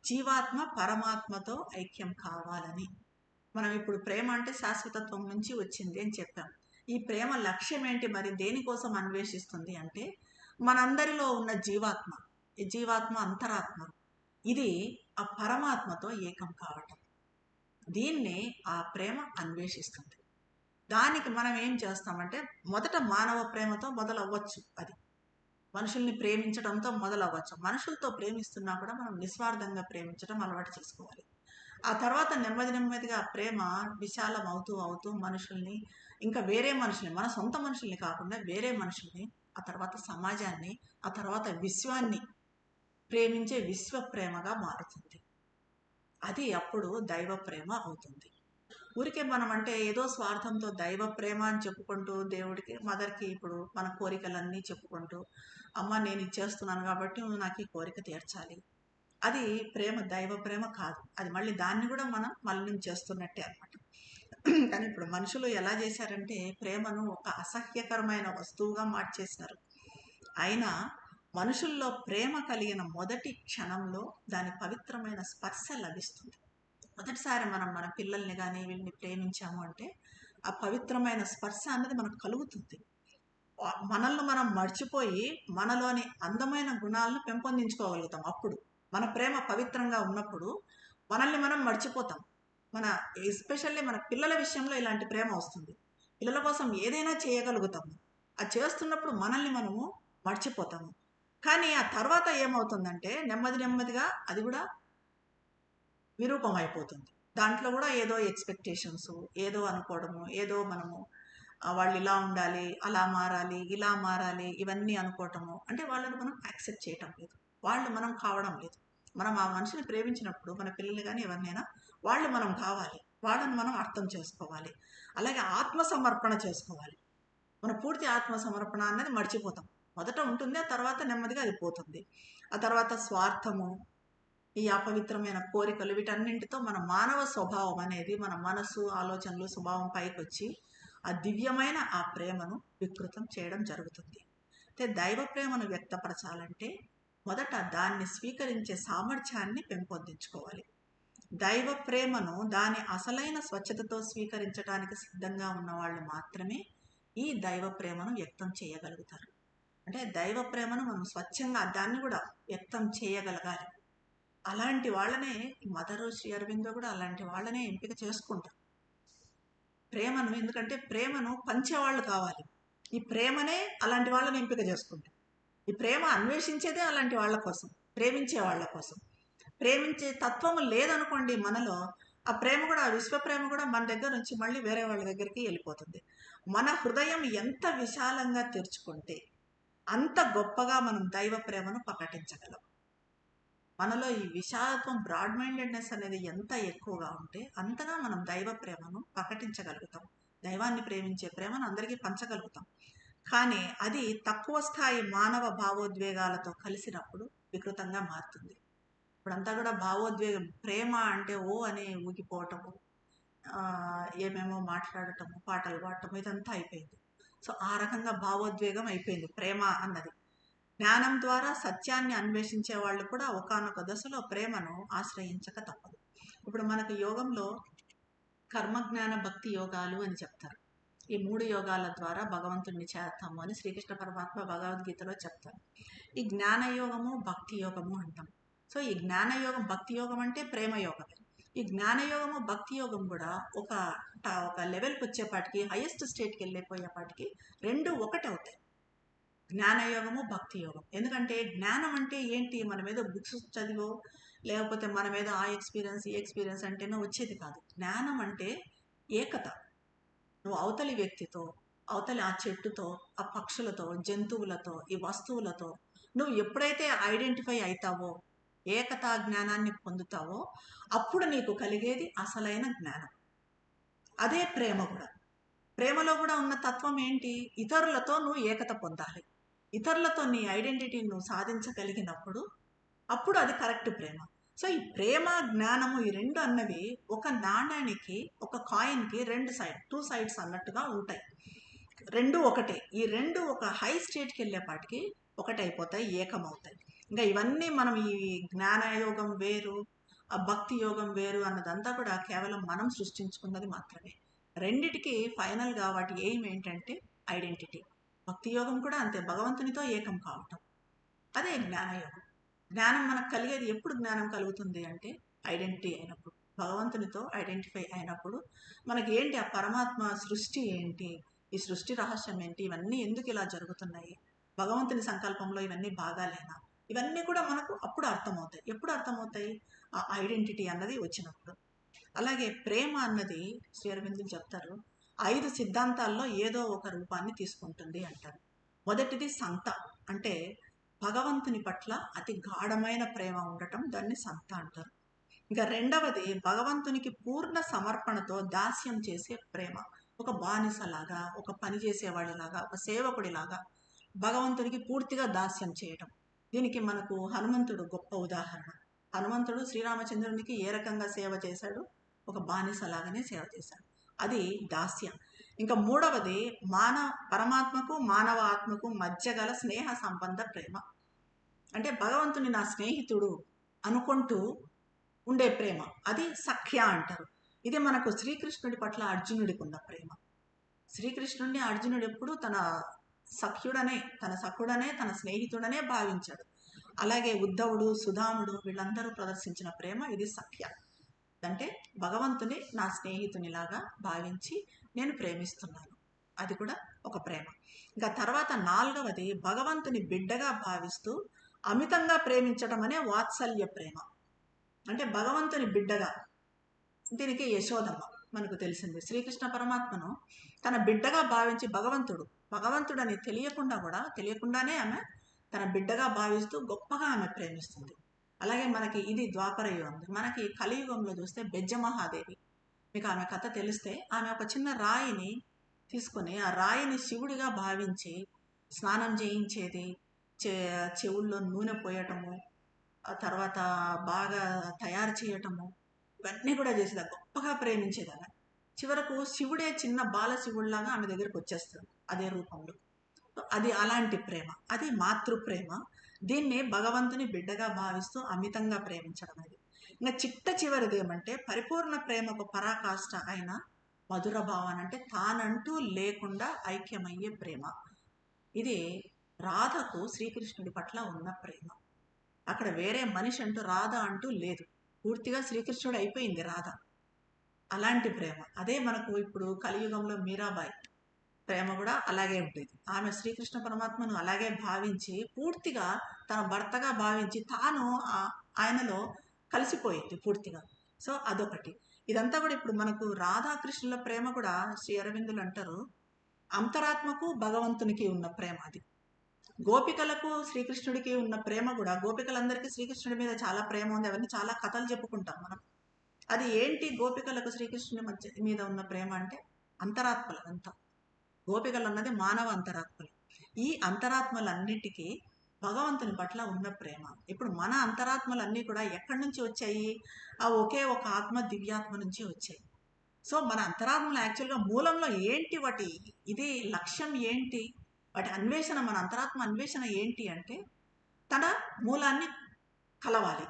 జీవాత్మ పరమాత్మతో ఐక్యం కావాలని. మనం ఇప్పుడు ప్రేమ అంటే శాశ్వతత్వం నుంచి వచ్చింది అని చెప్పాం. ఈ ప్రేమ లక్ష్యం ఏంటి మరి, దేనికోసం అన్వేషిస్తుంది అంటే మనందరిలో ఉన్న జీవాత్మ అంతరాత్మ, ఇది ఆ పరమాత్మతో ఏకం కావటం. దీన్ని ఆ ప్రేమ అన్వేషిస్తుంది. దానికి మనం ఏం చేస్తామంటే మొదట మానవ ప్రేమతో మొదలవ్వచ్చు. అది మనుషుల్ని ప్రేమించడంతో మొదలవ్వచ్చు. మనుషులతో ప్రేమిస్తున్నా కూడా మనం నిస్వార్థంగా ప్రేమించడం అలవాటు చేసుకోవాలి. ఆ తర్వాత నెమ్మదిగా ప్రేమ విశాలం అవుతూ మనుషుల్ని, ఇంకా వేరే మనుషుల్ని, మన సొంత మనుషుల్ని కాకుండా వేరే మనుషుల్ని, ఆ తర్వాత సమాజాన్ని, ఆ తర్వాత విశ్వాన్ని ప్రేమించే విశ్వ ప్రేమగా మారుతుంది. అది అప్పుడు దైవ ప్రేమ అవుతుంది. ఊరికే మనం అంటే ఏదో స్వార్థంతో దైవ ప్రేమ అని చెప్పుకుంటూ దేవుడికి, మదర్కి ఇప్పుడు మన కోరికలన్నీ చెప్పుకుంటూ, అమ్మ నేను ఇచ్చేస్తున్నాను కాబట్టి నువ్వు నాకు ఈ కోరిక తీర్చాలి, అది ప్రేమ, దైవ ప్రేమ కాదు. అది మళ్ళీ దాన్ని కూడా మనం మలినం చేస్తున్నట్టే అనమాట. కానీ ఇప్పుడు మనుషులు ఎలా చేశారంటే ప్రేమను ఒక అసహ్యకరమైన వస్తువుగా మార్చేసినారు. అయినా మనుషుల్లో ప్రేమ కలిగిన మొదటి క్షణంలో దాని పవిత్రమైన స్పర్శ లభిస్తుంది. మొదటిసారి మనం మన పిల్లల్ని కానీ వీళ్ళని ప్రేమించాము అంటే ఆ పవిత్రమైన స్పర్శ అన్నది మనకు కలుగుతుంది. మనల్ని మనం మర్చిపోయి మనలోని అందమైన గుణాలను పెంపొందించుకోగలుగుతాం. అప్పుడు మన ప్రేమ పవిత్రంగా ఉన్నప్పుడు మనల్ని మనం మర్చిపోతాం. ఎస్పెషల్లీ మన పిల్లల విషయంలో ఇలాంటి ప్రేమ వస్తుంది. పిల్లల కోసం ఏదైనా చేయగలుగుతాము. అది చేస్తున్నప్పుడు మనల్ని మనము మర్చిపోతాము. కానీ ఆ తర్వాత ఏమవుతుందంటే నెమ్మదిగా అది కూడా విరూపం అయిపోతుంది. దాంట్లో కూడా ఏదో ఎక్స్పెక్టేషన్స్, ఏదో అనుకోవడము, ఏదో మనము వాళ్ళు ఇలా ఉండాలి, అలా మారాలి, ఇలా మారాలి, ఇవన్నీ అనుకోవటము. అంటే వాళ్ళని మనం యాక్సెప్ట్ చేయటం లేదు, వాళ్ళు మనం కావడం లేదు. మనం ఆ మనిషిని ప్రేమించినప్పుడు మన పిల్లలు కానీ ఎవరినైనా వాళ్ళు మనం కావాలి, వాళ్ళని మనం అర్థం చేసుకోవాలి. అలాగే ఆత్మ సమర్పణ చేసుకోవాలి. మన పూర్తి ఆత్మ సమర్పణ అనేది మర్చిపోతాం. మొదట ఉంటుంది, ఆ తర్వాత నెమ్మదిగా అది పోతుంది. ఆ తర్వాత స్వార్థము, ఈ అపవిత్రమైన కోరికలు, వీటన్నింటితో మన మానవ స్వభావం అనేది, మన మనసు, ఆలోచనలు, స్వభావం పైకి వచ్చి ఆ దివ్యమైన ఆ ప్రేమను వికృతం చేయడం జరుగుతుంది. అయితే దైవ ప్రేమను వ్యక్తపరచాలంటే మొదట దాన్ని స్వీకరించే సామర్థ్యాన్ని పెంపొందించుకోవాలి. దైవ ప్రేమను దాని అసలైన స్వచ్ఛతతో స్వీకరించడానికి సిద్ధంగా ఉన్న వాళ్ళు మాత్రమే ఈ దైవ ప్రేమను వ్యక్తం చేయగలుగుతారు. అంటే దైవ ప్రేమను మనం స్వచ్ఛంగా దాన్ని కూడా వ్యక్తం చేయగలగాలి. అలాంటి వాళ్ళనే మదరు శ్రీ అరవిందో కూడా అలాంటి వాళ్ళనే ఎంపిక చేసుకుంటారు ప్రేమను. ఎందుకంటే ప్రేమను పంచేవాళ్ళు కావాలి. ఈ ప్రేమనే అలాంటి వాళ్ళని ఎంపిక చేసుకుంటారు. ఈ ప్రేమ అన్వేషించేదే అలాంటి వాళ్ళ కోసం, ప్రేమించే వాళ్ళ కోసం. ప్రేమించే తత్వము లేదనుకోండి మనలో, ఆ ప్రేమ కూడా, ఆ విశ్వ ప్రేమ కూడా మన దగ్గర నుంచి మళ్ళీ వేరే వాళ్ళ దగ్గరికి వెళ్ళిపోతుంది. మన హృదయం ఎంత విశాలంగా తెరుచుకుంటే అంత గొప్పగా మనం దైవ ప్రేమను ప్రకటించగలం. మనలో ఈ విశాలత్వం, బ్రాడ్ మైండెడ్నెస్ అనేది ఎంత ఎక్కువగా ఉంటే అంతగా మనం దైవ ప్రేమను ప్రకటించగలుగుతాం. దైవాన్ని ప్రేమించే ప్రేమను అందరికీ పంచగలుగుతాం. కానీ అది తక్కువ స్థాయి మానవ భావోద్వేగాలతో కలిసినప్పుడు వికృతంగా మారుతుంది. ఇప్పుడంతా కూడా భావోద్వేగం, ప్రేమ అంటే ఓ అని ఊగిపోవటము, ఏమేమో మాట్లాడటము, పాటలు పాడటము, ఇదంతా అయిపోయింది. సో ఆ రకంగా భావోద్వేగం అయిపోయింది ప్రేమ అన్నది. జ్ఞానం ద్వారా సత్యాన్ని అన్వేషించే వాళ్ళు కూడా ఒకానొక దశలో ప్రేమను ఆశ్రయించక తప్పదు. ఇప్పుడు మనకు యోగంలో కర్మజ్ఞాన భక్తి యోగాలు అని చెప్తారు. ఈ 3 యోగాల ద్వారా భగవంతుడిని చేస్తాము అని శ్రీకృష్ణ పరమాత్మ భగవద్గీతలో చెప్తారు. ఈ జ్ఞానయోగము, భక్తి యోగము అంటాం. సో ఈ జ్ఞానయోగం, భక్తి యోగం అంటే ప్రేమ యోగమే. ఈ జ్ఞానయోగము, భక్తి యోగం కూడా ఒక లెవెల్కి వచ్చేపాటికి, హైయెస్ట్ స్టేట్కి వెళ్ళిపోయేపాటికి రెండు ఒకటి అవుతాయి, జ్ఞానయోగము, భక్తి యోగం. ఎందుకంటే జ్ఞానం అంటే ఏంటి, మన మీద బుక్స్ చదివో లేకపోతే మన మీద ఆ ఎక్స్పీరియన్స్ ఈ ఎక్స్పీరియన్స్ అంటేనే వచ్చేది కాదు. జ్ఞానం అంటే ఏకత. నువ్వు అవతలి వ్యక్తితో, అవతలి ఆ చెట్టుతో, ఆ పక్షులతో, జంతువులతో, ఈ వస్తువులతో నువ్వు ఎప్పుడైతే ఐడెంటిఫై అవుతావో, ఏకతా జ్ఞానాన్ని పొందుతావో, అప్పుడు నీకు కలిగేది అసలైన జ్ఞానం. అదే ప్రేమ కూడా. ప్రేమలో కూడా ఉన్న తత్వం ఏంటి, ఇతరులతో నువ్వు ఏకత పొందాలి. ఇతరులతో నీ ఐడెంటిటీని నువ్వు సాధించగలిగినప్పుడు అప్పుడు అది కరెక్ట్ ప్రేమ. సో ఈ ప్రేమ, జ్ఞానము, ఈ రెండు అన్నవి ఒక నాణ్యానికి, ఒక కాయిన్కి టూ సైడ్స్ అన్నట్టుగా ఉంటాయి. రెండు ఒకటే. ఈ రెండు ఒక హై స్టేట్కి వెళ్ళేపాటికి ఒకటైపోతాయి, ఏకమవుతాయి. ఇంకా ఇవన్నీ మనం ఈ జ్ఞానయోగం వేరు, ఆ భక్తి యోగం వేరు అన్నదంతా కూడా కేవలం మనం సృష్టించుకున్నది మాత్రమే. రెండిటికి ఫైనల్గా వాటి ఎయిమ్ ఏంటంటే ఐడెంటిటీ. భక్తి యోగం కూడా అంతే, భగవంతునితో ఏకం కావటం. అదే జ్ఞానయోగం. జ్ఞానం మనకు కలిగేది ఎప్పుడు, జ్ఞానం కలుగుతుంది అంటే ఐడెంటిటీ అయినప్పుడు, భగవంతునితో ఐడెంటిఫై అయినప్పుడు మనకి ఏంటి, ఆ పరమాత్మ సృష్టి ఏంటి, ఈ సృష్టి రహస్యం ఏంటి, ఇవన్నీ ఎందుకు ఇలా జరుగుతున్నాయి, భగవంతుని సంకల్పంలో ఇవన్నీ బాగాలేనా, ఇవన్నీ కూడా మనకు అప్పుడు అర్థమవుతాయి. ఎప్పుడు అర్థమవుతాయి, ఆ ఐడెంటిటీ అన్నది వచ్చినప్పుడు. అలాగే ప్రేమ అన్నది శ్రీ అరవిందులు చెప్తారు, 5 సిద్ధాంతాల్లో ఏదో ఒక రూపాన్ని తీసుకుంటుంది అంటారు. మొదటిది సంత, అంటే భగవంతుని పట్ల అతి గాఢమైన ప్రేమ ఉండటం, దాన్ని సంత అంటారు. ఇంకా రెండవది భగవంతునికి పూర్ణ సమర్పణతో దాస్యం చేసే ప్రేమ. ఒక బానిసలాగా, ఒక పని చేసేవాడిలాగా, ఒక సేవకుడిలాగా భగవంతునికి పూర్తిగా దాస్యం చేయటం. దీనికి మనకు హనుమంతుడు గొప్ప ఉదాహరణ. హనుమంతుడు శ్రీరామచంద్రునికి ఏ రకంగా సేవ చేశాడు, ఒక బానిసలాగానే సేవ చేశాడు. అది దాస్యం. ఇంకా మూడవది పరమాత్మకు మానవ ఆత్మకు మధ్య గల స్నేహ సంబంధ ప్రేమ. అంటే భగవంతుని నా స్నేహితుడు అనుకుంటూ ఉండే ప్రేమ, అది సఖ్య అంటారు. ఇది మనకు శ్రీకృష్ణుడి పట్ల అర్జునుడికి ఉన్న ప్రేమ. శ్రీకృష్ణుడిని అర్జునుడు ఎప్పుడు తన సఖుడనే, తన స్నేహితుడనే భావించాడు. అలాగే ఉద్ధవుడు, సుధాముడు, వీళ్ళందరూ ప్రదర్శించిన ప్రేమ ఇది సఖ్య. అంటే భగవంతుని నా స్నేహితునిలాగా భావించి నేను ప్రేమిస్తున్నాను, అది కూడా ఒక ప్రేమ. ఇంకా తర్వాత నాలుగవది భగవంతుని బిడ్డగా భావిస్తూ అమితంగా ప్రేమించడం అనే వాత్సల్య ప్రేమ. అంటే భగవంతుని బిడ్డగా దీనికి యశోదమ్మ మనకు తెలిసింది. శ్రీకృష్ణ పరమాత్మను తన బిడ్డగా భావించి భగవంతుడని తెలియకుండానే ఆమె తన బిడ్డగా భావిస్తూ గొప్పగా ఆమె ప్రేమిస్తుంది. అలాగే మనకి ఇది ద్వాపర యుగం. మనకి కలియుగంలో చూస్తే బెజ్జమహాదేవి, మీకు ఆమె కథ తెలిస్తే, ఆమె ఒక చిన్న రాయిని తీసుకొని ఆ రాయిని శివుడిగా భావించి స్నానం చేయించేది, చెవుల్లో నూనె పోయటము, ఆ తర్వాత బాగా తయారు చేయటము, ఇవన్నీ కూడా చేసేది. గొప్పగా ప్రేమించేది ఆమె. చివరకు శివుడే చిన్న బాల శివుడిలాగా ఆమె దగ్గరికి వచ్చేస్తాడు అదే రూపంలో. అది అలాంటి ప్రేమ, అది మాతృప్రేమ. దీన్ని భగవంతుని బిడ్డగా భావిస్తూ అమితంగా ప్రేమించడం అది. ఇంకా చివరిది ఏమంటే పరిపూర్ణ ప్రేమకు పరాకాష్ట అయిన మధుర భావన, అంటే తానంటూ లేకుండా ఐక్యమయ్యే ప్రేమ. ఇది రాధకు శ్రీకృష్ణుడి పట్ల ఉన్న ప్రేమ. అక్కడ వేరే మనిషి అంటూ రాధ అంటూ లేదు, పూర్తిగా శ్రీకృష్ణుడు అయిపోయింది రాధ. అలాంటి ప్రేమ అదే మనకు ఇప్పుడు కలియుగంలో మీరాబాయి ప్రేమ కూడా అలాగే ఉంటుంది. ఆమె శ్రీకృష్ణ పరమాత్మను అలాగే భావించి పూర్తిగా తన భర్తగా భావించి తాను ఆయనలో కలిసిపోయింది పూర్తిగా. సో అదొకటి. ఇదంతా కూడా ఇప్పుడు మనకు రాధాకృష్ణుల ప్రేమ కూడా శ్రీ అరవిందులు అంటారు అంతరాత్మకు భగవంతునికి ఉన్న ప్రేమ అది. గోపికలకు శ్రీకృష్ణుడికి ఉన్న ప్రేమ కూడా, గోపికలందరికీ శ్రీకృష్ణుడి మీద చాలా ప్రేమ ఉంది, అవన్నీ చాలా కథలు చెప్పుకుంటాం మనం. అది ఏంటి గోపికలకు శ్రీకృష్ణుడి మీద ఉన్న ప్రేమ అంటే అంతరాత్మలు అంతా. గోపికలు అన్నది మానవ అంతరాత్మలు. ఈ అంతరాత్మలన్నిటికీ భగవంతుని పట్ల ఉన్న ప్రేమ. ఇప్పుడు మన అంతరాత్మలన్నీ కూడా ఎక్కడి నుంచి వచ్చాయి? ఆ ఒకే ఒక ఆత్మ, దివ్యాత్మ నుంచి వచ్చాయి. సో మన అంతరాత్మలు యాక్చువల్గా మూలంలో ఏంటి, వాటి ఇది లక్ష్యం ఏంటి, వాటి అన్వేషణ, మన అంతరాత్మ అన్వేషణ ఏంటి అంటే తన మూలాన్ని కలవాలి.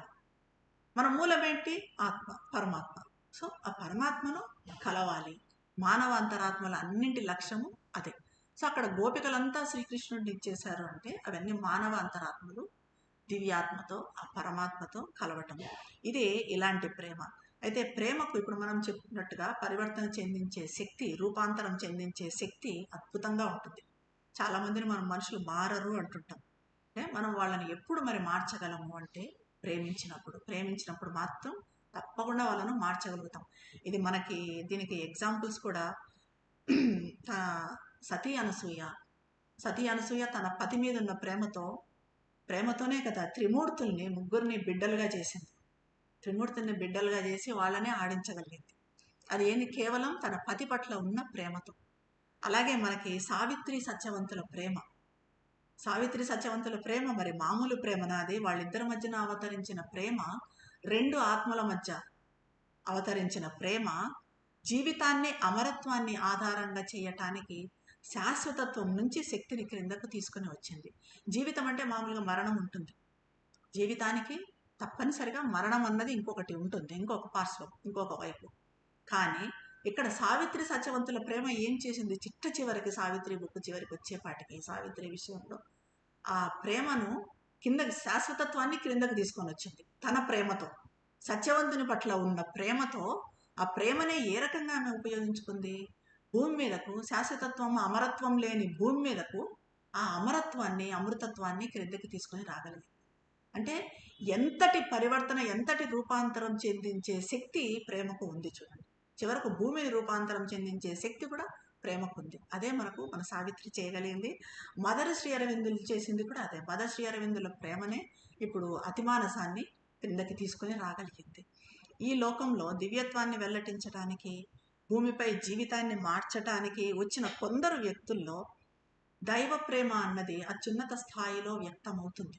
మన మూలం ఏంటి? ఆత్మ, పరమాత్మ. సో ఆ పరమాత్మను కలవాలి. మానవ అంతరాత్మల అన్నింటి లక్ష్యము అదే. సో అక్కడ గోపికలంతా శ్రీకృష్ణుడిని ఇచ్చేశారు అంటే అవన్నీ మానవ అంతరాత్మలు దివ్యాత్మతో ఆ పరమాత్మతో కలవటము. ఇదే ఇలాంటి ప్రేమ. అయితే ప్రేమకు ఇప్పుడు మనం చెప్పుకున్నట్టుగా పరివర్తన చెందించే శక్తి, రూపాంతరం చెందించే శక్తి అద్భుతంగా ఉంటుంది. చాలామందిని మనం మనుషులు మారరు అంటుంటాం. అంటే మనం వాళ్ళని ఎప్పుడు మరి మార్చగలము అంటే ప్రేమించినప్పుడు మాత్రం తప్పకుండా వాళ్ళను మార్చగలుగుతాం. ఇది మనకి దీనికి ఎగ్జాంపుల్స్ కూడా సతీ అనసూయ తన పతి మీద ఉన్న ప్రేమతోనే కదా త్రిమూర్తుల్ని ముగ్గురిని బిడ్డలుగా చేసింది. త్రిమూర్తుల్ని బిడ్డలుగా చేసి వాళ్ళనే ఆడించగలిగింది. అది ఏంది? కేవలం తన పతి పట్ల ఉన్న ప్రేమతో. అలాగే మనకి సావిత్రి సత్యవంతుల ప్రేమ మరి మామూలు ప్రేమ నాది. వాళ్ళిద్దరి మధ్యన అవతరించిన ప్రేమ, రెండు ఆత్మల మధ్య అవతరించిన ప్రేమ, జీవితాన్ని అమరత్వాన్ని ఆధారంగా చేయటానికి శాశ్వతత్వం నుంచి శక్తిని క్రిందకు తీసుకుని వచ్చింది. జీవితం అంటే మామూలుగా మరణం ఉంటుంది, జీవితానికి తప్పనిసరిగా మరణం అన్నది ఇంకొకటి ఉంటుంది, ఇంకొక పార్శ్వం, ఇంకొక వైపు. కానీ ఇక్కడ సావిత్రి సత్యవంతుల ప్రేమ ఏం చేసింది? చివరికి సావిత్రి బుక్ చివరికి వచ్చేపాటికి సావిత్రి విషయంలో ఆ ప్రేమను కిందకి, శాశ్వతత్వాన్ని క్రిందకు తీసుకొని వచ్చింది తన ప్రేమతో. సత్యవంతుని పట్ల ఉన్న ప్రేమతో ఆ ప్రేమనే ఏ రకంగా ఆమె ఉపయోగించుకుంది? భూమి మీదకు శాశ్వతత్వం, అమరత్వం లేని భూమి మీదకు ఆ అమరత్వాన్ని, అమృతత్వాన్ని క్రిందకి తీసుకొని రాగలిగింది. అంటే ఎంతటి పరివర్తన, ఎంతటి రూపాంతరం చెందించే శక్తి ప్రేమకు ఉంది చూడండి. చివరకు భూమిని రూపాంతరం చెందించే శక్తి కూడా ప్రేమకు ఉంది. అదే మన సావిత్రి చేయగలిగింది. మదర్ శ్రీ అరవిందులు చేసింది కూడా అదే. మదర్ శ్రీ అరవిందుల ప్రేమనే ఇప్పుడు అతిమానసాన్ని క్రిందకి తీసుకొని రాగలిగింది. ఈ లోకంలో దివ్యత్వాన్ని వెల్లటించడానికి, భూమిపై జీవితాన్ని మార్చటానికి వచ్చిన కొందరు వ్యక్తుల్లో దైవ ప్రేమ అన్నది అత్యున్నత స్థాయిలో వ్యక్తమవుతుంది.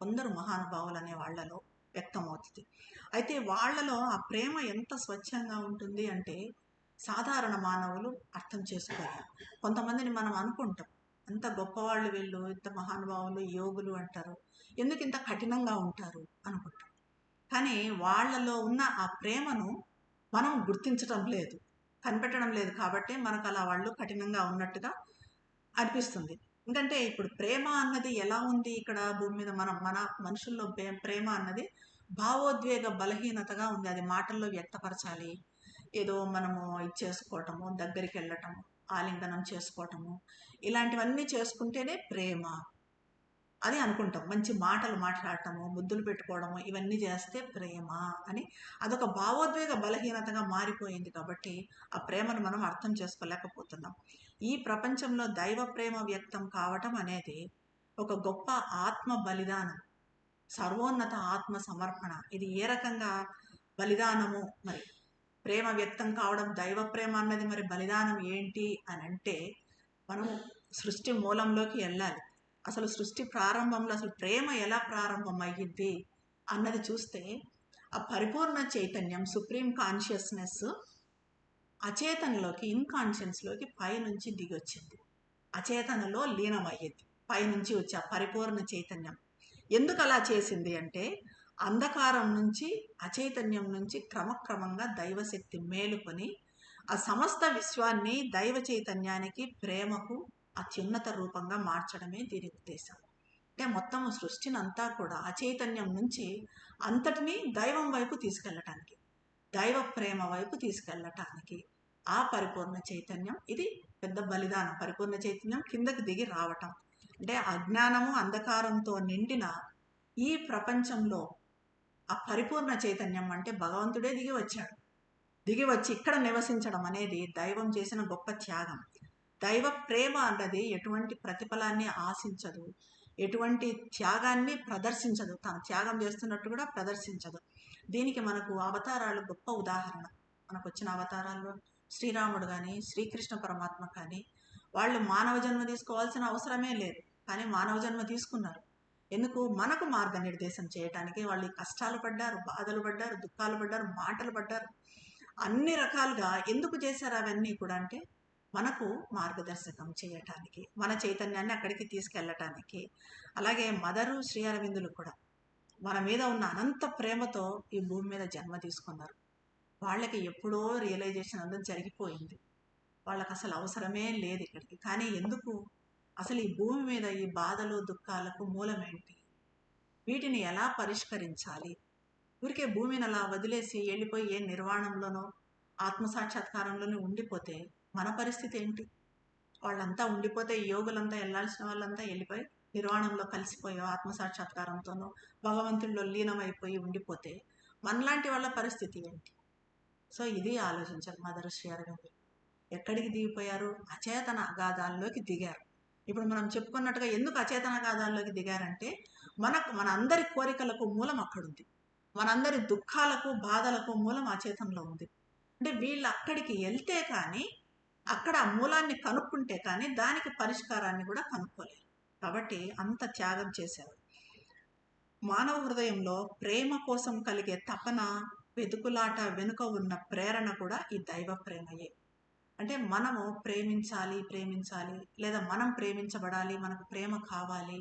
కొందరు మహానుభావులు అనే వాళ్లలో వ్యక్తమవుతుంది. అయితే వాళ్లలో ఆ ప్రేమ ఎంత స్వచ్ఛంగా ఉంటుంది అంటే సాధారణ మానవులు అర్థం చేసుకోలేరు. కొంతమందిని మనం అనుకుంటాం, అంత గొప్పవాళ్ళు వీళ్ళు, ఇంత మహానుభావులు, యోగులు అంటారు, ఎందుకు ఇంత కఠినంగా ఉంటారు అనుకుంటాం. కానీ వాళ్లలో ఉన్న ఆ ప్రేమను మనం గుర్తించడం లేదు, కనిపెట్టడం లేదు. కాబట్టి మనకు అలా వాళ్ళు కఠినంగా ఉన్నట్టుగా అనిపిస్తుంది. ఎందుకంటే ఇప్పుడు ప్రేమ అన్నది ఎలా ఉంది ఇక్కడ భూమి మీద? మన మనుషుల్లో ప్రేమ అన్నది భావోద్వేగ బలహీనతగా ఉంది. అది మాటల్లో వ్యక్తపరచాలి, ఏదో మనము ఇచ్చేసుకోవటము, దగ్గరికి వెళ్ళటము, ఆలింగనం చేసుకోవటము, ఇలాంటివన్నీ చేసుకుంటేనే ప్రేమ. అది అనుకుంటాం. మంచి మాటలు మాట్లాడటము, ముద్దులు పెట్టుకోవడము ఇవన్నీ చేస్తే ప్రేమ అని అదొక భావోద్వేగ బలహీనతగా మారిపోయింది కాబట్టి ఆ ప్రేమను మనం అర్థం చేసుకోలేకపోతున్నాం. ఈ ప్రపంచంలో దైవ ప్రేమ వ్యక్తం కావటం అనేది ఒక గొప్ప ఆత్మ బలిదానం, సర్వోన్నత ఆత్మ సమర్పణ. ఇది ఏ రకంగా బలిదానము, మరి ప్రేమ వ్యక్తం కావడం దైవ ప్రేమ అన్నది మరి బలిదానం ఏంటి అని అంటే మనం సృష్టి మూలంలోకి వెళ్ళాలి. అసలు సృష్టి ప్రారంభంలో అసలు ప్రేమ ఎలా ప్రారంభం అయ్యింది అన్నది చూస్తే ఆ పరిపూర్ణ చైతన్యం సుప్రీం కాన్షియస్నెస్ అచేతనలోకి ఇన్కాన్షియన్స్లోకి పైనుంచి దిగొచ్చింది, అచేతనలో లీనమయ్యింది. పైనుంచి వచ్చే ఆ పరిపూర్ణ చైతన్యం ఎందుకు అలా చేసింది అంటే అంధకారం నుంచి అచైతన్యం నుంచి క్రమక్రమంగా దైవశక్తి మేలుకొని ఆ సమస్త విశ్వాన్ని దైవ చైతన్యానికి ప్రేమకు అత్యున్నత రూపంగా మార్చడమే దీని ఉద్దేశం. అంటే మొత్తం సృష్టిని అంతా కూడా అచైతన్యం నుంచి అంతటినీ దైవం వైపు తీసుకెళ్ళటానికి, దైవ ప్రేమ వైపు తీసుకెళ్ళటానికి ఆ పరిపూర్ణ చైతన్యం ఇది పెద్ద బలిదానం. పరిపూర్ణ చైతన్యం కిందకి దిగి రావటం అంటే అజ్ఞానము అంధకారంతో నిండిన ఈ ప్రపంచంలో ఆ పరిపూర్ణ చైతన్యం అంటే భగవంతుడే దిగి వచ్చాడు. దిగి వచ్చి ఇక్కడ నివసించడం అనేది దైవం చేసిన గొప్ప త్యాగం. దైవ ప్రేమ అన్నది ఎటువంటి ప్రతిఫలాన్ని ఆశించదు, ఎటువంటి త్యాగాన్ని ప్రదర్శించదు, తను త్యాగం చేస్తున్నట్టు కూడా ప్రదర్శించదు. దీనికి మనకు అవతారాలు గొప్ప ఉదాహరణ. మనకు వచ్చిన అవతారాల్లో శ్రీరాముడు కానీ శ్రీకృష్ణ పరమాత్మ కానీ వాళ్ళు మానవ జన్మ తీసుకోవాల్సిన అవసరమే లేదు, కానీ మానవ జన్మ తీసుకున్నారు. ఎందుకు? మనకు మార్గనిర్దేశం చేయటానికి. వాళ్ళు కష్టాలు పడ్డారు, బాధలు పడ్డారు, దుఃఖాలు పడ్డారు, మాటలు పడ్డారు, అన్ని రకాలుగా ఎందుకు చేశారు అవన్నీ కూడా అంటే మనకు మార్గదర్శకం చేయటానికి, మన చైతన్యాన్ని అక్కడికి తీసుకెళ్ళటానికి. అలాగే మదరు శ్రీ అరవిందులు కూడా మన మీద ఉన్న అనంత ప్రేమతో ఈ భూమి మీద జన్మ తీసుకున్నారు. వాళ్ళకి ఎప్పుడో రియలైజేషన్ అంతా జరిగిపోయింది, వాళ్ళకి అసలు అవసరమే లేదు ఇక్కడికి. కానీ ఎందుకు? అసలు ఈ భూమి మీద ఈ బాధలు దుఃఖాలకు మూలమేంటి, వీటిని ఎలా పరిష్కరించాలి? ఊరికే భూమిని అలా వదిలేసి వెళ్ళిపోయి ఏ నిర్వాణంలోనో ఆత్మసాక్షాత్కారంలోనే ఉండిపోతే మన పరిస్థితి ఏంటి? వాళ్ళంతా ఉండిపోతే ఈ యోగులంతా వెళ్ళాల్సిన వాళ్ళంతా వెళ్ళిపోయి నిర్వాణంలో కలిసిపోయో ఆత్మసాక్షాత్కారంతోనో భగవంతుల్లో లీనమైపోయి ఉండిపోతే మనలాంటి వాళ్ళ పరిస్థితి ఏంటి? సో ఇది ఆలోచించారు మదర్ శ్రీ అరవిందులు. ఎక్కడికి దిగిపోయారు? అచేతన అగాధాల్లోకి దిగారు. ఇప్పుడు మనం చెప్పుకున్నట్టుగా ఎందుకు అచేతన అగాధాల్లోకి దిగారంటే మన అందరి కోరికలకు మూలం అక్కడుంది, మనందరి దుఃఖాలకు బాధలకు మూలం అచేతనలో ఉంది. అంటే వీళ్ళు అక్కడికి వెళ్తే కానీ, అక్కడ ఆ మూలాన్ని కనుక్కుంటే కానీ దానికి పరిష్కారాన్ని కూడా కనుక్కోలేరు. కాబట్టి అంత త్యాగం చేశారు. మానవ హృదయంలో ప్రేమ కోసం కలిగే తపన, వెతుకులాట వెనుక ఉన్న ప్రేరణ కూడా ఈ దైవ ప్రేమయే. అంటే మనము ప్రేమించాలి లేదా మనం ప్రేమించబడాలి, మనకు ప్రేమ కావాలి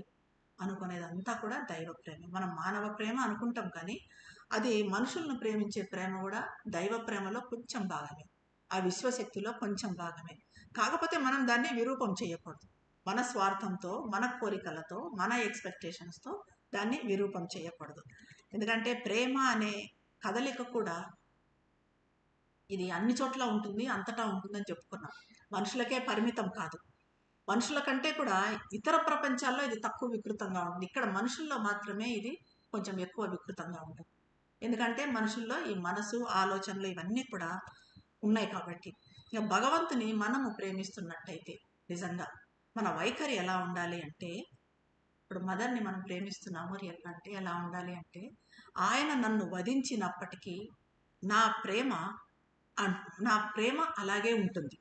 అనుకునేదంతా కూడా దైవ ప్రేమ. మనం మానవ ప్రేమ అనుకుంటాం కానీ అది మనుషులను ప్రేమించే ప్రేమ కూడా దైవ ప్రేమలో కొంచెం భాగమే, ఆ విశ్వశక్తిలో కొంచెం భాగమే. కాకపోతే మనం దాన్ని విరూపం చేయకూడదు. మన స్వార్థంతో, మన కోరికలతో, మన ఎక్స్పెక్టేషన్స్తో దాన్ని విరూపం చేయకూడదు. ఎందుకంటే ప్రేమ అనే కదలిక కూడా ఇది అన్ని చోట్ల ఉంటుంది, అంతటా ఉంటుందని చెప్పుకున్నాం. మనుషులకే పరిమితం కాదు, మనుషుల కంటే కూడా ఇతర ప్రపంచాల్లో ఇది తక్కువ వికృతంగా ఉంటుంది. ఇక్కడ మనుషుల్లో మాత్రమే ఇది కొంచెం ఎక్కువ వికృతంగా ఉంటుంది. ఎందుకంటే మనుషుల్లో ఈ మనసు, ఆలోచనలు ఇవన్నీ కూడా ఉన్నాయి కాబట్టి. ఇక భగవంతుని మనము ప్రేమిస్తున్నట్టయితే నిజంగా మన వైఖరి ఎలా ఉండాలి అంటే, ఇప్పుడు మదర్ని మనం ప్రేమిస్తున్నాము రియల్గా అంటే ఎలా ఉండాలి అంటే, ఆయన నన్ను వధించినప్పటికీ నా ప్రేమ అలాగే ఉంటుంది.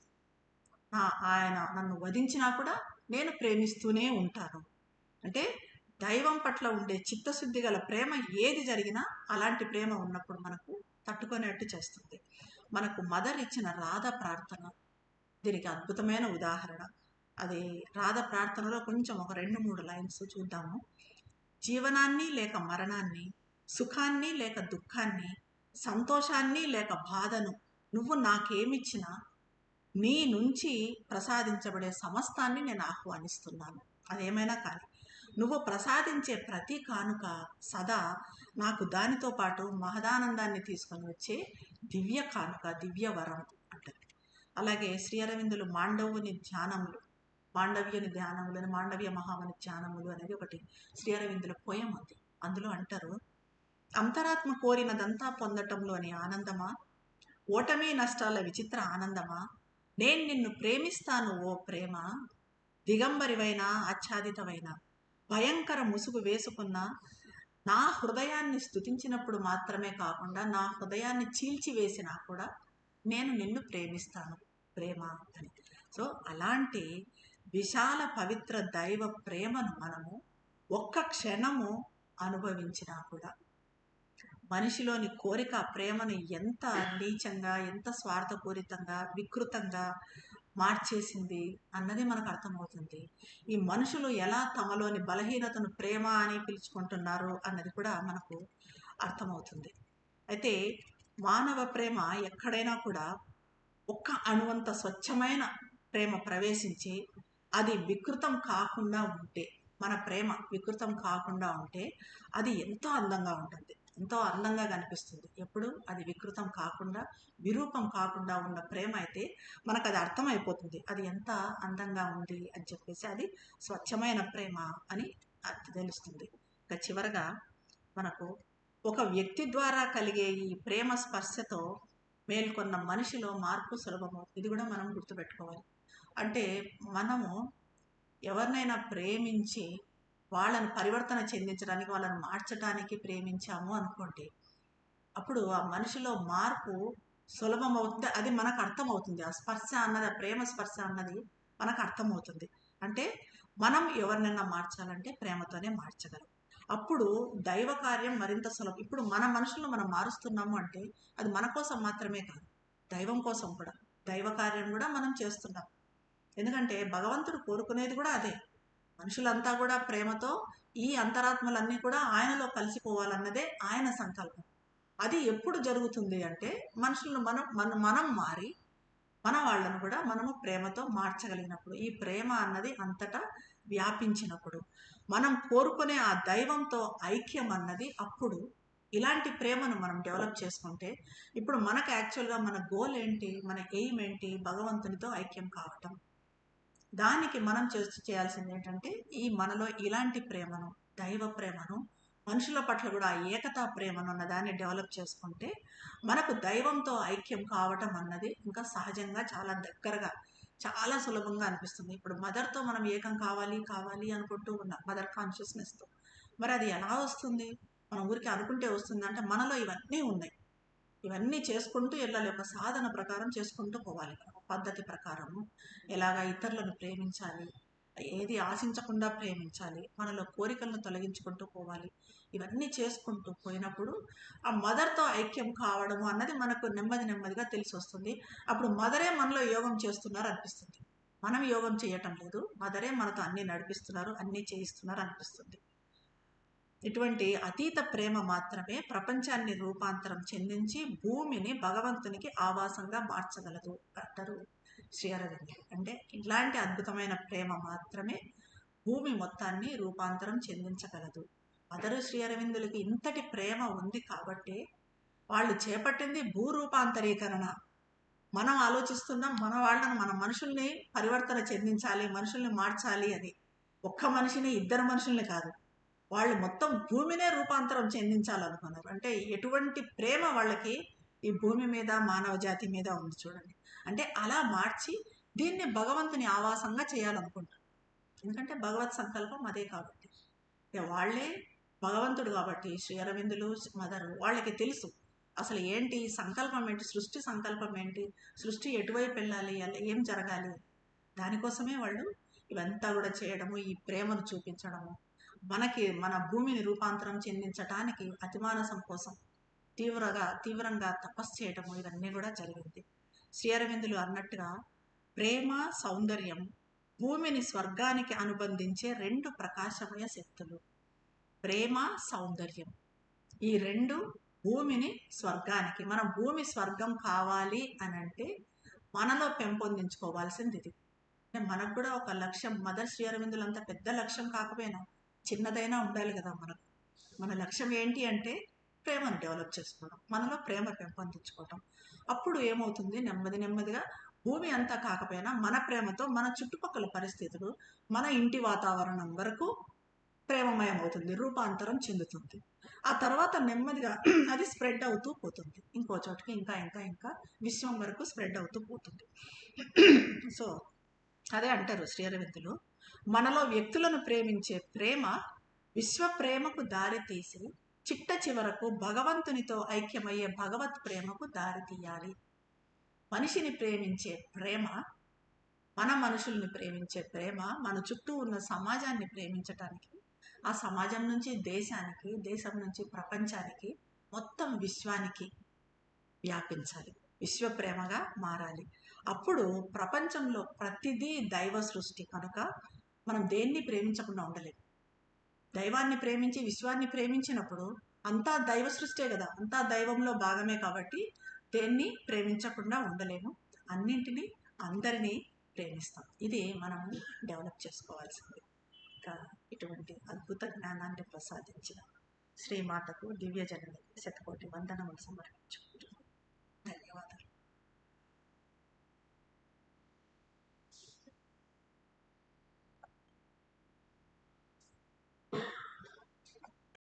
ఆయన నన్ను వధించినా కూడా నేను ప్రేమిస్తూనే ఉంటాను. అంటే దైవం పట్ల ఉండే చిత్తశుద్ధి గల ప్రేమ ఏది జరిగినా అలాంటి ప్రేమ ఉన్నప్పుడు మనకు తట్టుకునేట్టు చేస్తుంది. మనకు మదర్ ఇచ్చిన రాధ ప్రార్థన దీనికి అద్భుతమైన ఉదాహరణ. అది రాధ ప్రార్థనలో కొంచెం ఒక 2-3 లైన్స్ చూద్దాము. జీవనాన్ని లేక మరణాన్ని, సుఖాన్ని లేక దుఃఖాన్ని, సంతోషాన్ని లేక బాధను నువ్వు నాకేమిచ్చినా నీ నుంచి ప్రసాదించబడే సమస్తాన్ని నేను ఆహ్వానిస్తున్నాను. అదేమైనా కానీ నువ్వు ప్రసాదించే ప్రతి కానుక సదా నాకు దానితో పాటు మహదానందాన్ని తీసుకొని వచ్చే దివ్య కానుక, దివ్య వరం అంటారు. అలాగే శ్రీ అరవిందులు మాండవుని ధ్యానంలో మాండవ్యుని ధ్యానములని, మాండవ్య మహాముని ధ్యానములు అనేది ఒకటి శ్రీ అరవిందుల పోయం ఉంది. అందులో అంటారు, అంతరాత్మ కోరినదంతా పొందటంలోని ఆనందమా, ఓటమి నష్టాల విచిత్ర ఆనందమా, నేను నిన్ను ప్రేమిస్తాను ఓ ప్రేమ, దిగంబరివైన ఆచ్ఛాదితమైన భయంకర ముసుగు వేసుకున్న నా హృదయాన్ని స్తుతించినప్పుడు మాత్రమే కాకుండా నా హృదయాన్ని చీల్చివేసినా కూడా నేను నిన్ను ప్రేమిస్తాను ప్రేమ అని. సో అలాంటి విశాల పవిత్ర దైవ ప్రేమను మనము ఒక్క క్షణము అనుభవించినా కూడా మనిషిలోని కోరిక ప్రేమను ఎంత నీచంగా, ఎంత స్వార్థపూరితంగా, వికృతంగా మార్చేసింది అన్నది మనకు అర్థమవుతుంది. ఈ మనుషులు ఎలా తమలోని బలహీనతను ప్రేమ అని పిలుచుకుంటున్నారు అన్నది కూడా మనకు అర్థమవుతుంది. అయితే మానవ ప్రేమ ఎక్కడైనా కూడా ఒక్క అణువంత స్వచ్ఛమైన ప్రేమ ప్రవేశించి అది వికృతం కాకుండా ఉంటే, మన ప్రేమ వికృతం కాకుండా ఉంటే అది ఎంతో అందంగా ఉంటుంది, ఎంతో అందంగా కనిపిస్తుంది. ఎప్పుడు అది వికృతం కాకుండా, విరూపం కాకుండా ఉన్న ప్రేమ అయితే మనకు అది అర్థమైపోతుంది, అది ఎంత అందంగా ఉంది అని చెప్పేసి. అది స్వచ్ఛమైన ప్రేమ అని తెలుస్తుంది. ఇక చివరగా మనకు ఒక వ్యక్తి ద్వారా కలిగే ఈ ప్రేమ స్పర్శతో మేల్కొన్న మనిషిలో మార్పు సులభము. ఇది కూడా మనం గుర్తుపెట్టుకోవాలి. అంటే మనము ఎవరినైనా ప్రేమించి వాళ్ళను పరివర్తన చెందించడానికి, వాళ్ళని మార్చడానికి ప్రేమించాము అనుకోండి, అప్పుడు ఆ మనిషిలో మార్పు సులభం అవుతుంది. అది మనకు అర్థమవుతుంది. ఆ స్పర్శ అన్నది, ఆ ప్రేమ స్పర్శ అన్నది మనకు అర్థమవుతుంది. అంటే మనం ఎవరినైనా మార్చాలంటే ప్రేమతోనే మార్చగలం. అప్పుడు దైవ కార్యం మరింత సులభం. ఇప్పుడు మన మనుషులను మనం మారుస్తున్నాము అంటే అది మన కోసం మాత్రమే కాదు, దైవం కోసం కూడా, దైవ కార్యం కూడా మనం చేస్తున్నాం. ఎందుకంటే భగవంతుడు కోరుకునేది కూడా అదే. మనుషులంతా కూడా ప్రేమతో ఈ అంతరాత్మలన్నీ కూడా ఆయనలో కలిసిపోవాలన్నదే ఆయన సంకల్పం. అది ఎప్పుడు జరుగుతుంది అంటే మనుషులను మనం మారి మన వాళ్ళను కూడా మనము ప్రేమతో మార్చగలిగినప్పుడు, ఈ ప్రేమ అన్నది అంతటా వ్యాపించినప్పుడు, మనం కోరుకునే ఆ దైవంతో ఐక్యం అన్నది అప్పుడు. ఇలాంటి ప్రేమను మనం డెవలప్ చేసుకుంటే, ఇప్పుడు మనకు యాక్చువల్గా మన గోల్ ఏంటి, మన ఎయిమ్ ఏంటి, భగవంతునితో ఐక్యం కావటం. దానికి మనం చేయాల్సింది ఏంటంటే ఈ మనలో ఇలాంటి ప్రేమను, దైవ ప్రేమను, మనుషుల పట్ల కూడా ఏకతా ప్రేమను అన్నదాన్ని డెవలప్ చేసుకుంటే మనకు దైవంతో ఐక్యం కావటం అన్నది ఇంకా సహజంగా చాలా దగ్గరగా, చాలా సులభంగా అనిపిస్తుంది. ఇప్పుడు మదర్తో మనం ఏకం కావాలి కావాలి అనుకుంటూ ఉన్నాం, మదర్ కాన్షియస్నెస్తో. మరి అది ఎలా వస్తుంది? మనం ఊరికి అనుకుంటే వస్తుంది అంటే మనలో ఇవన్నీ ఉన్నాయి. ఇవన్నీ చేసుకుంటూ వెళ్ళాలి, ఒక సాధన ప్రకారం చేసుకుంటూ పోవాలి. పద్ధతి ప్రకారము ఎలాగా ఇతరులను ప్రేమించాలి, ఏది ఆశించకుండా ప్రేమించాలి, మనలో కోరికలను తొలగించుకుంటూ పోవాలి. ఇవన్నీ చేసుకుంటూ పోయినప్పుడు ఆ మదర్తో ఐక్యం కావడము అన్నది మనకు నెమ్మది నెమ్మదిగా తెలిసి వస్తుంది. అప్పుడు మదరే మనలో యోగం చేస్తున్నారు అనిపిస్తుంది. మనం యోగం చేయటం లేదు, మదరే మనతో అన్నీ నడిపిస్తున్నారు, అన్నీ చేయిస్తున్నారు అనిపిస్తుంది. ఇటువంటి అతీత ప్రేమ మాత్రమే ప్రపంచాన్ని రూపాంతరం చెందించి భూమిని భగవంతునికి ఆవాసంగా మార్చగలదు అంటారు శ్రీ అరవిందులు. అంటే ఇలాంటి అద్భుతమైన ప్రేమ మాత్రమే భూమి మొత్తాన్ని రూపాంతరం చెందించగలదు. మదరు శ్రీ అరవిందులకి ఇంతటి ప్రేమ ఉంది కాబట్టి వాళ్ళు చేపట్టింది భూరూపాంతరీకరణ. మనం ఆలోచిస్తున్నాం మన వాళ్ళని, మన మనుషుల్ని పరివర్తన చెందించాలి, మనుషుల్ని మార్చాలి అని. ఒక్క మనిషిని, ఇద్దరు మనుషుల్ని కాదు, వాళ్ళు మొత్తం భూమినే రూపాంతరం చెందించాలనుకున్నారు. అంటే ఎటువంటి ప్రేమ వాళ్ళకి ఈ భూమి మీద, మానవ జాతి మీద ఉంది చూడండి. అంటే అలా మార్చి దీన్ని భగవంతుని ఆవాసంగా చేయాలనుకుంటారు. ఎందుకంటే భగవత్ సంకల్పం అదే కాబట్టి. వాళ్ళే భగవంతుడు కాబట్టి శ్రీ అరవిందులు, మదరు, వాళ్ళకి తెలుసు అసలు ఏంటి సంకల్పం ఏంటి, సృష్టి సంకల్పం ఏంటి, సృష్టి ఎటువైపు వెళ్ళాలి, అలా ఏం జరగాలి. దానికోసమే వాళ్ళు ఇవంతా కూడా చేయడము, ఈ ప్రేమను చూపించడము, మనకి మన భూమిని రూపాంతరం చెందించటానికి అతిమానసం కోసం తీవ్రంగా తపస్సు చేయటము, ఇవన్నీ కూడా జరిగింది. శ్రీ అరవిందులు అన్నట్టుగా ప్రేమ సౌందర్యం భూమిని స్వర్గానికి అనుబంధించే రెండు ప్రకాశమయ శక్తులు. ప్రేమ సౌందర్యం ఈ రెండు భూమిని స్వర్గానికి, మనం భూమి స్వర్గం కావాలి అని అంటే మనలో పెంపొందించుకోవాల్సింది ఇది. అంటే మనకు కూడా ఒక లక్ష్యం, మదర్ శ్రీ అరవిందులు అంత పెద్ద లక్ష్యం కాకపోయినా చిన్నదైనా ఉండాలి కదా మనకు. మన లక్ష్యం ఏంటి అంటే ప్రేమను డెవలప్ చేసుకోవడం, మనలో ప్రేమ పెంపొందించుకోవటం. అప్పుడు ఏమవుతుంది, నెమ్మదిగా భూమి అంతా కాకపోయినా మన ప్రేమతో మన చుట్టుపక్కల పరిస్థితులు, మన ఇంటి వాతావరణం వరకు ప్రేమమయం అవుతుంది, రూపాంతరం చెందుతుంది. ఆ తర్వాత నెమ్మదిగా అది స్ప్రెడ్ అవుతూ పోతుంది, ఇంకో చోటుకి ఇంకా ఇంకా ఇంకా విశ్వం వరకు స్ప్రెడ్ అవుతూ పోతుంది. సో అదే అంటారు శ్రీ అరవిందులు, మనలో వ్యక్తులను ప్రేమించే ప్రేమ విశ్వ ప్రేమకు దారి తీసి చిట్ట చివరకు భగవంతునితో ఐక్యమయ్యే భగవత్ ప్రేమకు దారి తీయాలి. మనిషిని ప్రేమించే ప్రేమ, మన మనుషుల్ని ప్రేమించే ప్రేమ మన చుట్టూ ఉన్న సమాజాన్ని ప్రేమించటానికి, ఆ సమాజం నుంచి దేశానికి, దేశం నుంచి ప్రపంచానికి, మొత్తం విశ్వానికి వ్యాపించాలి, విశ్వ ప్రేమగా మారాలి. అప్పుడు ప్రపంచంలో ప్రతిదీ దైవ సృష్టి కనుక మనం దేన్ని ప్రేమించకుండా ఉండలేము. దైవాన్ని ప్రేమించి విశ్వాన్ని ప్రేమించినప్పుడు అంతా దైవ సృష్టే కదా, అంతా దైవంలో భాగమే కాబట్టి దేన్ని ప్రేమించకుండా ఉండలేము. అన్నింటినీ అందరినీ ప్రేమిస్తాం. ఇది మనము డెవలప్ చేసుకోవాల్సింది. ఇంకా ఇటువంటి అద్భుత జ్ఞానాన్ని ప్రసాదించిన శ్రీమాతకు దివ్య జనని శతకోటి వందనములు సమర్పించు.